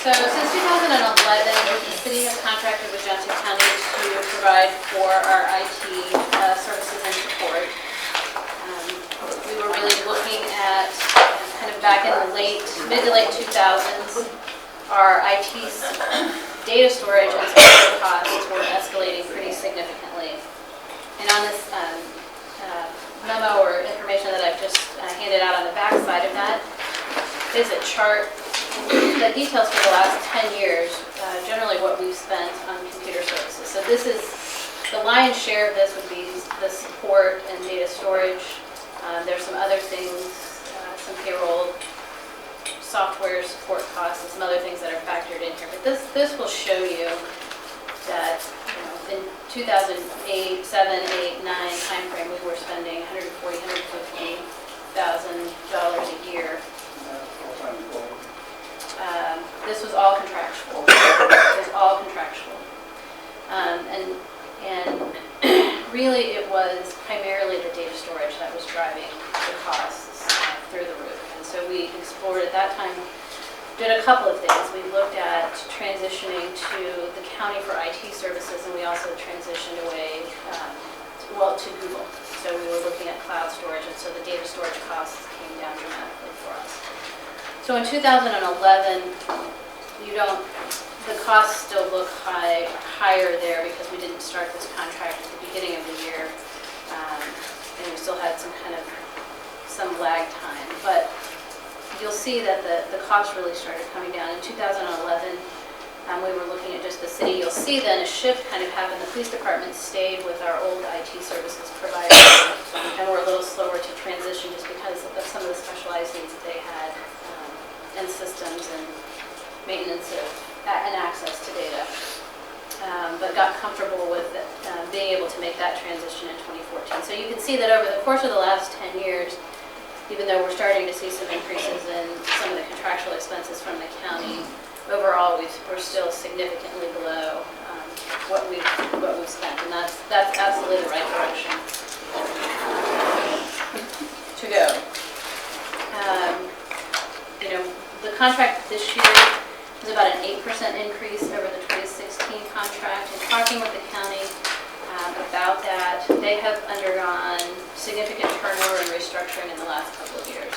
So since 2011, the city has contracted with Johnson County to provide for our IT services and support. We were really looking at, kind of back in the mid to late 2000s, our IT data storage and support costs were escalating pretty significantly. And on this memo or information that I've just handed out on the back side of that is a chart that details for the last 10 years, generally what we've spent on computer services. So this is, the lion's share of this would be the support and data storage. There's some other things, some payroll, software support costs, and some other things that are factored in here. But this will show you that, you know, in 2008, 7, 8, 9 timeframe, we were spending $140,000, $150,000 a year. Full-time employee. This was all contractual. It was all contractual. And really it was primarily the data storage that was driving the costs through the roof. And so we explored at that time, did a couple of things. We looked at transitioning to the county for IT services, and we also transitioned away, to Google. So we were looking at cloud storage, and so the data storage costs came down dramatically for us. So in 2011, the costs still look higher there because we didn't start this contract at the beginning of the year, and we still had some lag time. But you'll see that the costs really started coming down. In 2011, we were looking at just the city. You'll see then a shift kind of happened. The police department stayed with our old IT services provider, and we're a little slower to transition just because of some of the specialized needs that they had, and systems and maintenance and access to data. But got comfortable with being able to make that transition in 2014. So you can see that over the course of the last 10 years, even though we're starting to see some increases in some of the contractual expenses from the county, overall we're still significantly below what we've spent, and that's absolutely the right direction to go. The contract this year is about an 8% increase over the 2016 contract. And talking with the county about that, they have undergone significant turnover and restructuring in the last couple of years.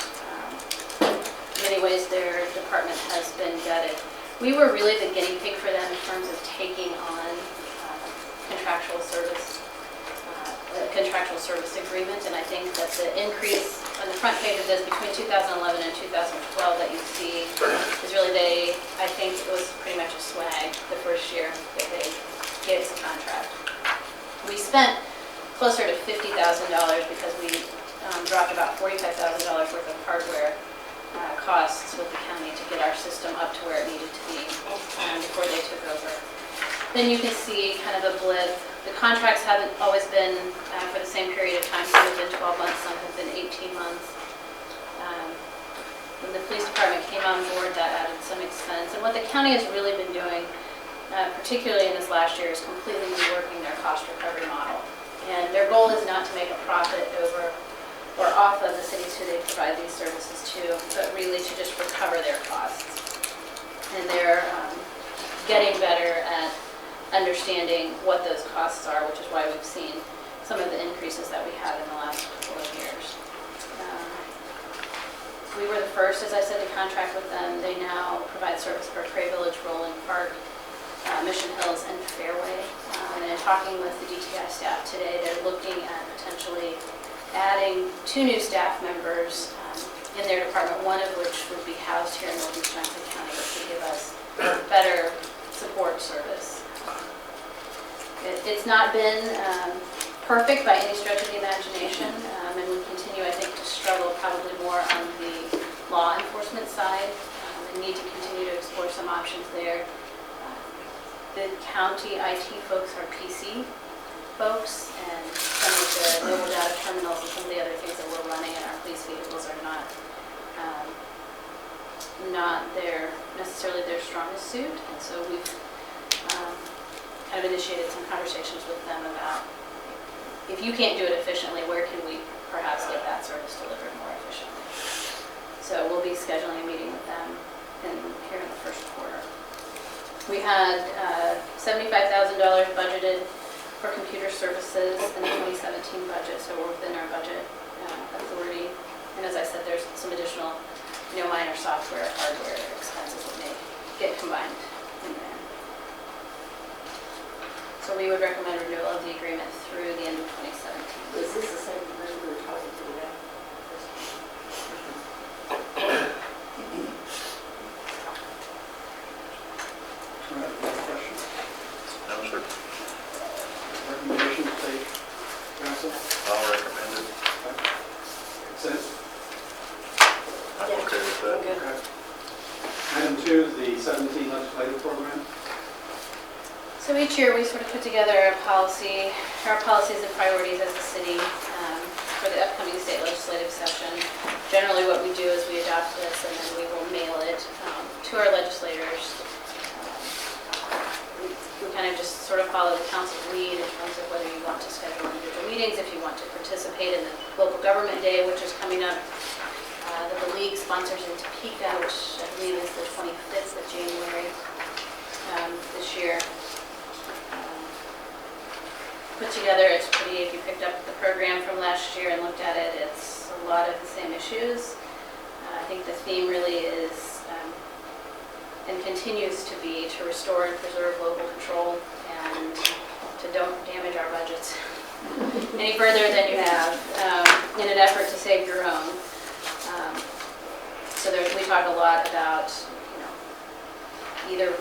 In many ways, their department has been gutted. We were really the guinea pig for them in terms of taking on contractual service the contractual service agreement, and I think that the increase on the front page of this between 2011 and 2012 that you see is really I think it was pretty much a swag the first year that they gave us a contract. We spent closer to $50,000 because we dropped about $45,000 worth of hardware costs with the county to get our system up to where it needed to be before they took over. Then you can see kind of a blip. The contracts haven't always been for the same period of time. Some have been 12 months, some have been 18 months. When the police department came on board, that added some expense. And what the county has really been doing, particularly in this last year, is completely reworking their cost recovery model. And their goal is not to make a profit over or off of the cities who they provide these services to, but really to just recover their costs. And they're getting better at understanding what those costs are, which is why we've seen some of the increases that we had in the last couple of years. We were the first, as I said, to contract with them. They now provide service for Cray Village, Rolling Park, Mission Hills, and Fairway. And in talking with the DTI staff today, they're looking at potentially adding 2 new staff members in their department, one of which would be housed here in Northeast Johnson County, which would give us better support service. It's not been perfect by any stretch of the imagination, and we continue, I think, to struggle probably more on the law enforcement side and need to continue to explore some options there. The county IT folks are PC folks, and some of the mobile data terminals and some of the other things that we're running in our police vehicles are not necessarily their strongest suit, and so we've kind of initiated some conversations with them about, if you can't do it efficiently, where can we perhaps get that service delivered more efficiently? So we'll be scheduling a meeting with them here in the first quarter. We had $75,000 budgeted for computer services in the 2017 budget, so we're within our budget authority. And as I said, there's some additional, minor software, hardware expenses that may get combined in there. So we would recommend renewal of the agreement through the end of 2017. Is this the same agreement we were talking to today? All right, any questions? No, sir. Recommendation to take council? I'll recommend it. Consent? I'm okay with that. Good. Okay. Item 2 is the 17 legislative program. So each year we sort of put together a policy, our policies and priorities as a city for the upcoming state legislative session. Generally what we do is we adopt this and then we will mail it to our legislators. We kind of just sort of follow the council's lead in terms of whether you want to schedule individual meetings, if you want to participate in the local government day, which is coming up, that the league sponsors in Topeka, which I believe is the 25th of January this year. Put together, it's pretty, if you picked up the program from last year and looked at it, it's a lot of the same issues. I think the theme really is, and continues to be, to restore and preserve local control and to don't damage our budgets any further than you have in an effort to save your own. So we talk a lot about, either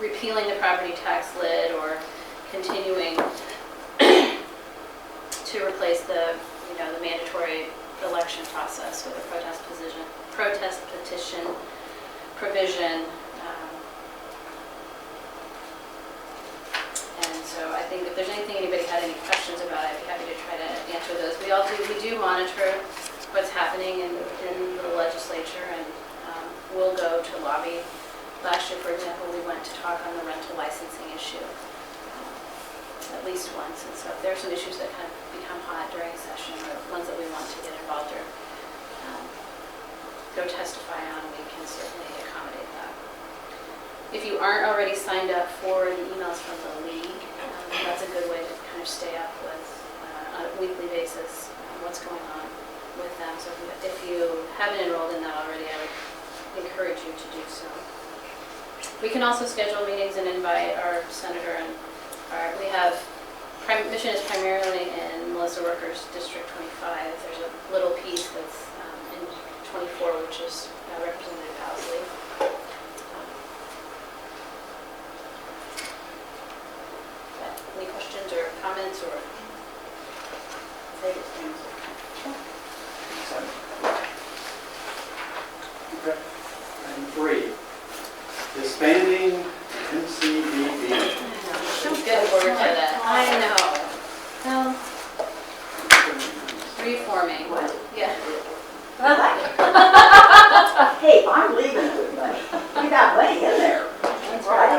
repealing the property tax lid or continuing to replace the mandatory election process with a protest petition provision. And so I think if there's anything anybody had any questions about, I'd be happy to try to answer those. We do monitor what's happening in the legislature, and we'll go to lobby. Last year, for example, we went to talk on the rental licensing issue at least once. And so if there are some issues that kind of become hot during a session or ones that we want to get involved or go testify on, we can certainly accommodate that. If you aren't already signed up for the emails from the league, that's a good way to kind of stay up with, on a weekly basis, what's going on with them. So if you haven't enrolled in that already, I would encourage you to do so. We can also schedule meetings and invite our senator, and we have Mission is primarily in Melissa Rooker's District 25. There's a little piece that's in 24, which is Representative Housley. Any questions or comments or favorite things? Okay. Item 3, disbanding MCBB. Good word for that. I know. Well, reforming. Yeah. Hey, I'm leaving with money. You got money in there. I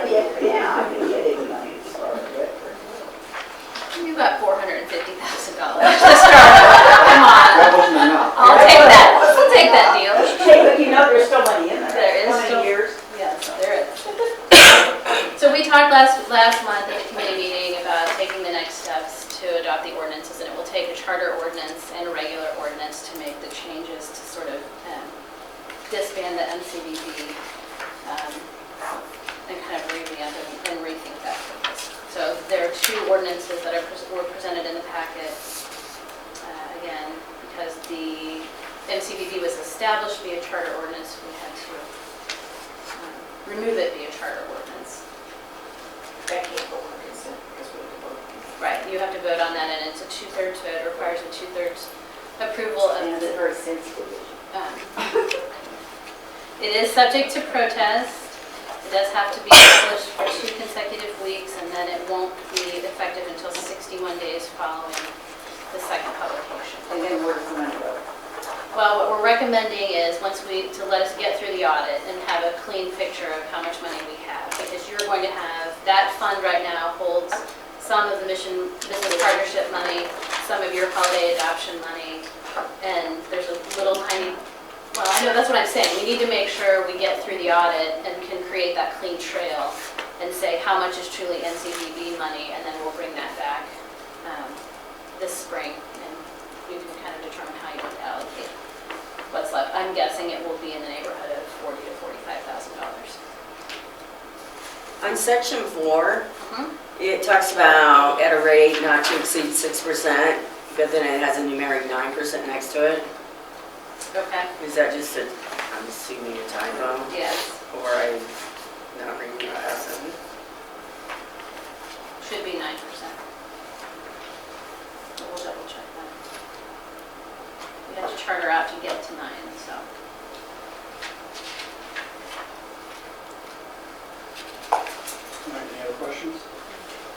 didn't get, yeah, I didn't get any money to start with. You got $450,000 to start with. Come on. That wasn't enough. I'll take that. I'll take that deal. Hey, but you know there's still money in there. There is 20 still- years. Yes, there is. So we talked last month at the committee meeting about taking the next steps to adopt the ordinances, and it will take a charter ordinance and a regular ordinance to make the changes to sort of disband the MCBB and kind of revamp and rethink that purpose. So there are 2 ordinances that were presented in the packet. Again, because the MCBB was established via charter ordinance, we had to remove it via charter ordinance. That can't go on consent because we have to vote. Right, you have to vote on that, and it's a 2/3 vote, it requires a 2/3 approval of And it's a the, very sensitive issue. it is subject to protest. It does have to be published for 2 consecutive weeks, and then it won't be effective until 61 days following the second publication. And then where does the money go? Well, what we're recommending is, to let us get through the audit and have a clean picture of how much money we have, because you're going to have, that fund right now holds some of the Mission Business Partnership money, some of your holiday adoption money, and there's a little tiny, well, I know that's what I'm saying, we need to make sure we get through the audit and can create that clean trail and say how much is truly NCDB money, and then we'll bring that back this spring, and you can kind of determine how you want to allocate what's left. I'm guessing it will be in the neighborhood of $40,000 to $45,000. On section 4, it talks about at a rate not to exceed 6%, but then it has a numeric 9% next to it. Okay. Is that just a, I'm assuming a typo, Yes, or I'm not reading the lesson? should be 9%. But we'll double check that. We have to charter out to get to 9, so. Any other questions?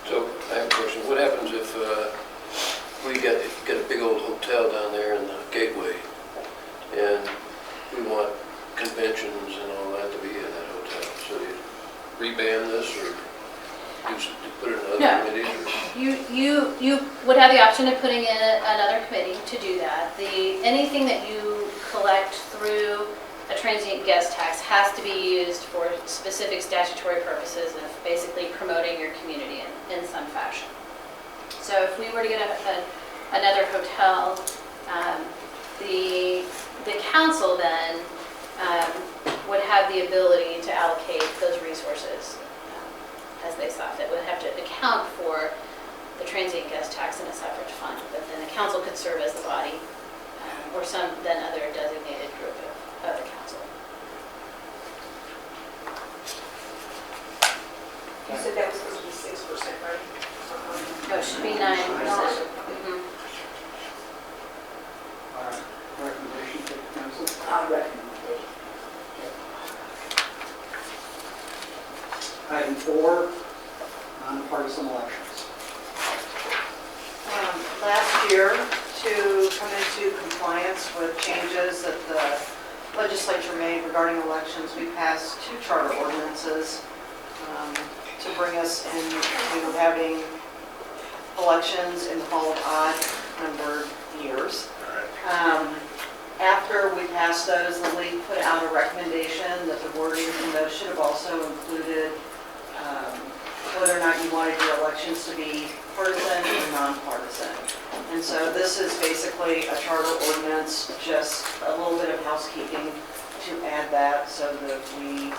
So I have a question. What happens if we got a big old hotel down there in the Gateway and we want conventions and all that to be in that hotel? So you reban this or put it in other No. committees? Or? You would have the option of putting in another committee to do that. Anything that you collect through a transient guest tax has to be used for specific statutory purposes of basically promoting your community in some fashion. So if we were to get another hotel, the council then would have the ability to allocate those resources as they saw fit. Would have to account for the transient guest tax in a separate fund, but then the council could serve as the body or some then other designated group of the council. You said that was supposed to be 6%, right? No, it should be 9%. Mhm. All right, recommendation to the council? I recommend it. Item 4, nonpartisan elections. Last year, to come into compliance with changes that the legislature made regarding elections, we passed 2 charter ordinances to bring us into having elections in the fall of odd-numbered years. After we passed those, the league put out a recommendation that the wording in those should have also included whether or not you wanted your elections to be partisan or nonpartisan. And so this is basically a charter ordinance, just a little bit of housekeeping to add that so that we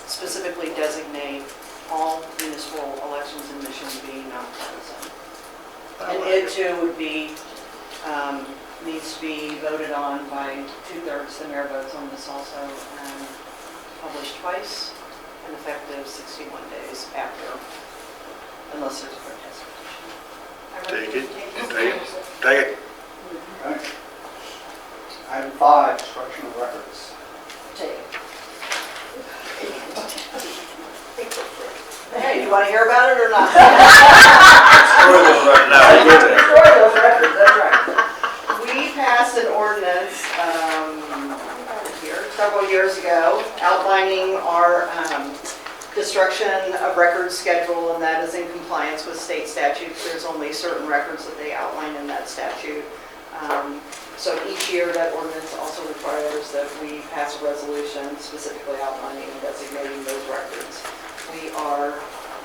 specifically designate all municipal elections in Michigan being nonpartisan. And it too would be, needs to be voted on by 2/3. The mayor votes on this also, and published twice and effective 61 days after, unless there's a protest petition. Take it, take it, take it. Okay. Item 5, destruction of records. Take it. Hey, you want to hear about it or not? Destroy those records, that's right. We passed an ordinance several years ago outlining our destruction of records schedule, and that is in compliance with state statutes. There's only certain records that they outline in that statute. So each year, that ordinance also requires that we pass a resolution specifically outlining and designating those records. We are,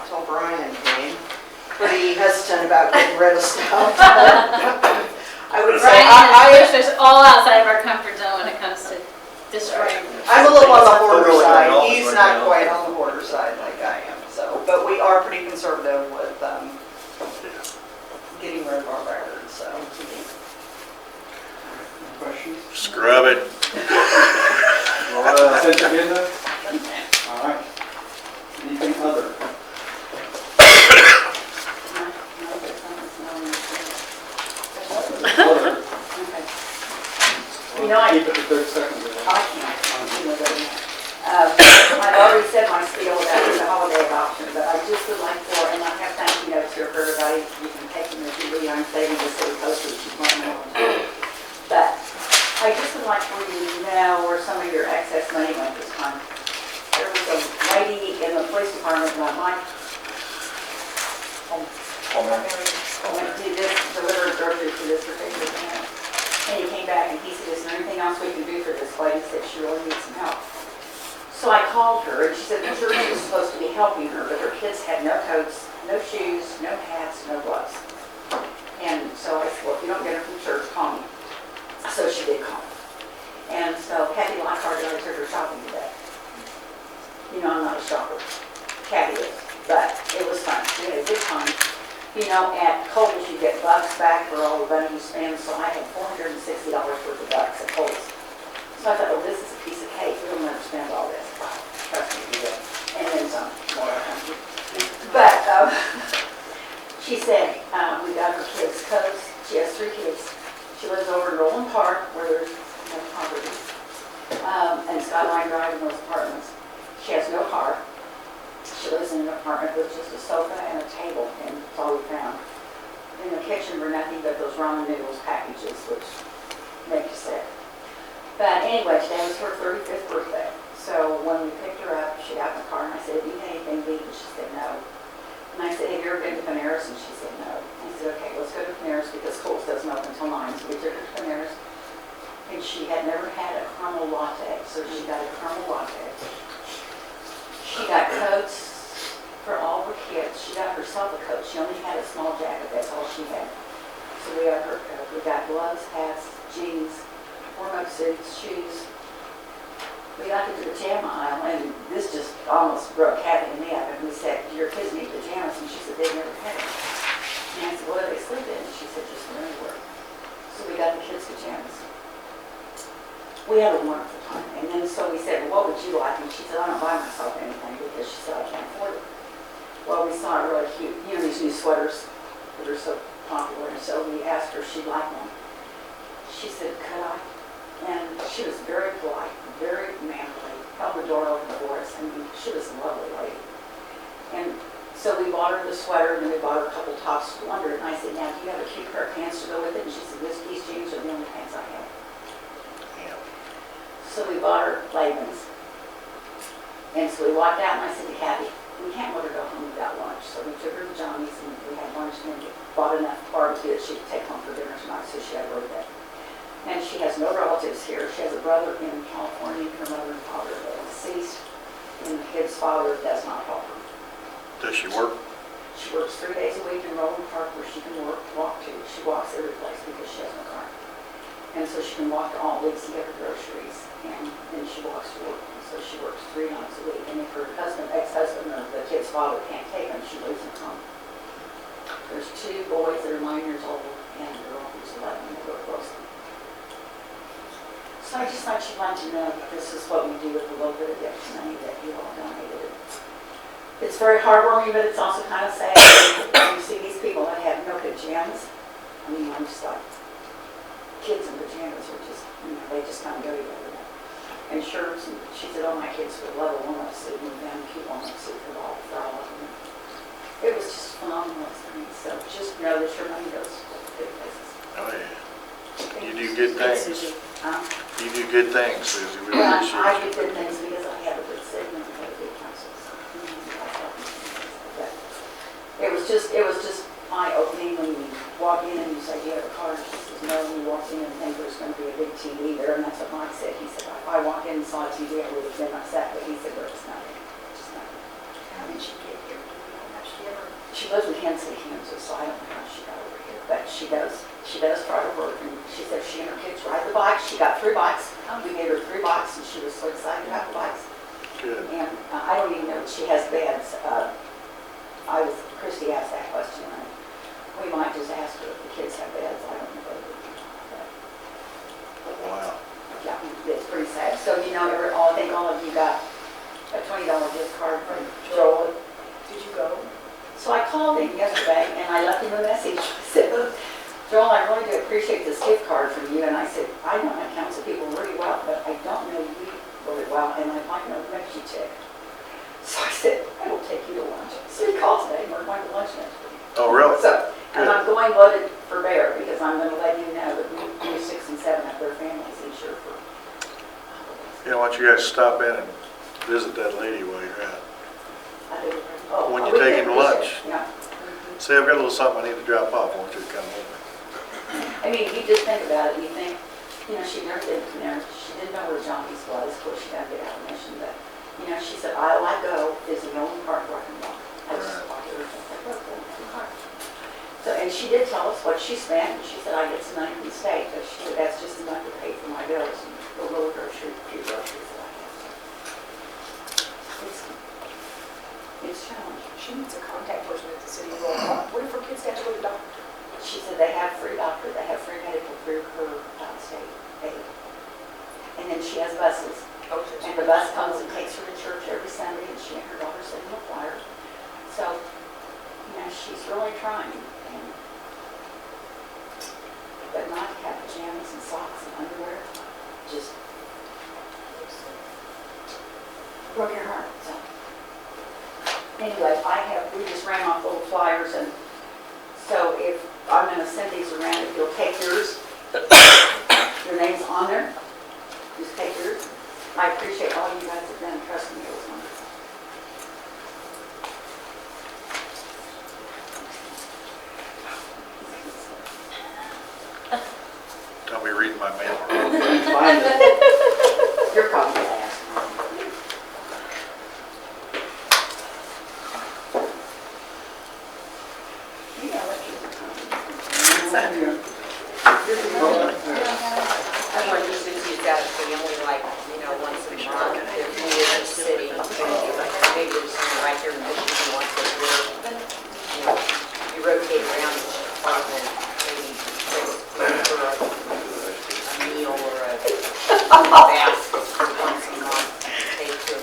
until Brian came, pretty hesitant about getting rid of stuff. I would say, Brian is all outside of our comfort zone when it comes to destroying. I'm a little on the border side. He's not quite on the border side like I am, so, but we are pretty conservative with getting rid of our records, so. Any questions? Scrub it. Consent agenda? All right. Anything other? Other. You know, Keep it to 30 seconds. I can't. I've already said my spiel about the holiday adoption, but I just would like for, and I have thank you notes here for everybody. You can take them if you really aren't saving the city postage. But I just would like for you to know where some of your excess money went this time. There was a lady in the police department, not mine, went to this, deliver groceries to this particular man. And he came back and he said, is there anything else we can do for this lady? He said, she really needs some help. So I called her and she said, the church was supposed to be helping her, but her kids had no coats, no shoes, no hats, no gloves. And so I said, well, if you don't get her from church, call me. So she did call me. And so Kathy Lockhart and I took her shopping today. You know, I'm not a shopper. Kathy is. But it was fun. We had a good time. You know, at Kohl's, you get bucks back for all the money you spend, so I had $460 worth of bucks at Kohl's. So I thought, oh, this is a piece of cake. We don't understand all this. Trust me, you do. And then some more. But she said, we got her kids' coats. She has 3 kids. She lives over in Roland Park, where there's no property, and Skyline Drive and those apartments. She has no car. She lives in an apartment with just a sofa and a table, and that's all we found. In the kitchen were nothing but those ramen noodles packages, which make you sick. But anyway, today was her 35th birthday. So when we picked her up, she got in the car, and I said, have you had anything to eat? And she said, no. And I said, have you ever been to Panera's? And she said, no. I said, okay, let's go to Panera's because Kohl's doesn't open until 9. So we took her to Panera's. And she had never had a caramel latte, so she got a caramel latte. She got coats for all her kids. She got herself a coat. She only had a small jacket. That's all she had. So we got her coat. We got gloves, hats, jeans, warm-up suits, shoes. We got to the pajama aisle, and this just almost broke Kathy and me up. And we said, do your kids need pajamas? And she said, they've never had them. And I said, what do they sleep in? And she said, just for anywhere. So we got the kids' pajamas. We had a wonderful time. And then so we said, well, what would you like? And she said, I don't buy myself anything because she said, I can't afford it. Well, we saw a really cute, you know, these new sweaters that are so popular. And so we asked her if she'd like one. She said, could I? And she was very polite, very manly, held the door open for us. I mean, she was a lovely lady. And so we bought her the sweater, and then we bought her a couple tops under it. And I said, now, do you have a cute pair of pants to go with it? And she said, these jeans are the only pants I have. So we bought her leggings. And so we walked out, and I said to Kathy, we can't let her go home without lunch. So we took her to Johnny's, and we had lunch, and then bought enough barbecue that she could take home for dinner tonight, so she had a birthday. And she has no relatives here. She has a brother in California. Her mother and father are deceased, and the kid's father does not help her. Does she work? She works 3 days a week in Roland Park, where she can walk to. She walks every place because she has no car. And so she can walk to all weeks and get her groceries, and then she walks to work. And so she works 3 nights a week. And if her husband, ex-husband, or the kid's father can't take them, she lives at home. There's 2 boys that are 9 years old and a girl who's 11, and they go close. So I just thought you'd like to know that this is what we do with the little bit of extra money that you all donated. It's very heartwarming, but it's also kind of sad. You see these people that have no pajamas. I mean, I'm just like, kids in pajamas are just, they just kind of go together. And shirts, and she said, oh, my kids would love a warm-up suit, and then a cute warm-up suit for all of them. It was just phenomenal experience. So just know that your money goes to good places. Oh, yeah. You do good things. You do good things, Susie. We Well, appreciate I you. did good things because I have a good segment and a good council. But it was just eye-opening when you walk in and you say, do you have a card? She says, no, and you walk in and think there's going to be a big TV there, and that's what Mike said. He said, if I walked in and saw a TV, I would have been upset, but he said, well, it's not there. It's just not there. How did she get here? How much she ever? She lives in Hensley, Kansas, so I don't know how she got over here, but she does try to work, and she said she and her kids ride the bike. She got 3 bikes. We gave her 3 bikes, and she was so excited about the bikes. Good. And I don't even know if she has beds. Christy asked that question, and we might just ask her if the kids have beds. I don't know. Wow. Yeah, it's pretty sad. So, I think all of you got a $20 gift card from Joel. Did you go? So I called him yesterday, and I left him a message. I said, look, Joel, I really do appreciate this gift card from you. And I said, I know my council people really well, but I don't know you really well, and I'd like to know what makes you tick. So I said, I will take you to lunch. So he called today, and we're going to lunch next week. Oh, really? So, and Good. I'm going loaded for Bear, because I'm going to let him know that we 6 and 7 have their families insured for holidays. Why don't you guys stop in and visit that lady while you're at? When you we take did, him to we lunch. did, yeah. Say, I've got a little something I need to drop off. I want you to come with me. I mean, you just think about it, you think, she never did, she didn't know where Johnny's was, of course, she got to get out of mission, but, she said, all I go is the only part where I can walk. I just walked over, I was like, look, that's the car. So, and she did tell us what she spent, and she said, I get some money from the state, but she said, that's just enough to pay for my bills and the little few groceries that I have. It's challenging. She needs a contact person at the city hall. What if her kids have to go to the doctor? She said they have free doctor, they have free medical through her state aid. And then she has buses. And the bus comes and takes her to church every Sunday, and she and her daughter sing in the choir. So, she's really trying. But not to have pajamas and socks and underwear, just broke your heart. So, anyway, we just ran off little flyers, and so I'm going to send these around. If you'll take yours, your name's on there. Just take yours. I appreciate all you guys have done. Trust me, it was wonderful. Don't be reading my mail. You're probably last. I want to use it as a family, like, once a month, if we live in the city, maybe it's right here in Michigan, once a year. You rotate around each department, maybe for a meal or a bath once a month, take it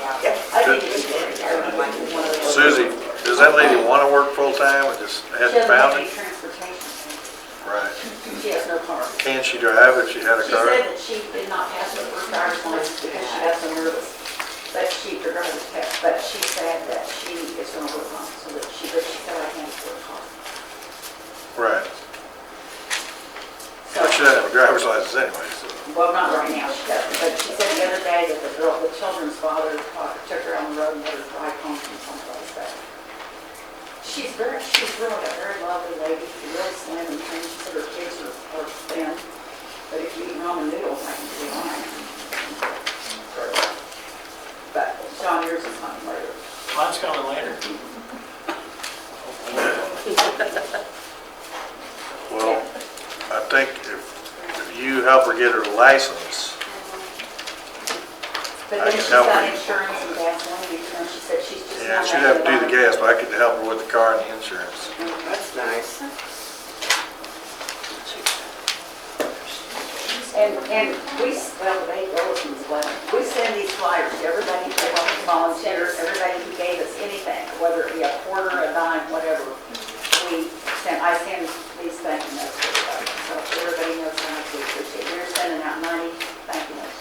out. I think it's Like one of those- Susie, does that lady want to work full-time or just She hadn't doesn't have found any it? transportation. Right. She has no car. Can she drive if she had a She car? said that she did not pass her first driver's license because she got so nervous. But she, her driver's test, but she said that she is going to work on it, so that she said I can't afford a car. Right. So, But she doesn't have a driver's license anyway, so. well, not right now, she doesn't, but she said the other day that the children's father took her on the road and let her drive home from someplace, but she's really a very lovely lady. She's really slim and thin. She said her kids are thin, but if you eat ramen noodles, I can do mine. But John, yours is coming later. Mine's coming later. Well, I think if you help her get her license, But I then can she's help got her. insurance and gasoline, she said she's just Yeah, she'd have to do the gas, but I could help her with the car and the insurance. That's nice. And we, well, they go with these letters. We send these flyers to everybody who wants to volunteer, everybody who gave us anything, whether it be a quarter, a dime, whatever. I send these thank you notes to everybody, so everybody knows how much we appreciate it. We're sending out 90 thank you notes.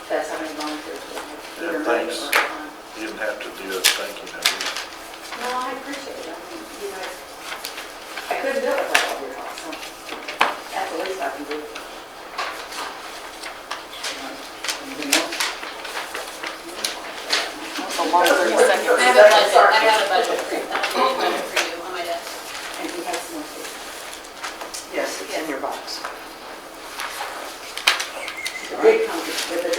That's how many volunteers we have. Yeah, Either money thanks. or time. You didn't have to do a thank you note. No, I appreciate it. I mean, you guys, I couldn't do it without all your help, so that's the least I can do. Anything else? I have a budget for you, that's a budget for you on my desk. And he has some more too. Yes, it's in your box. The big company, with the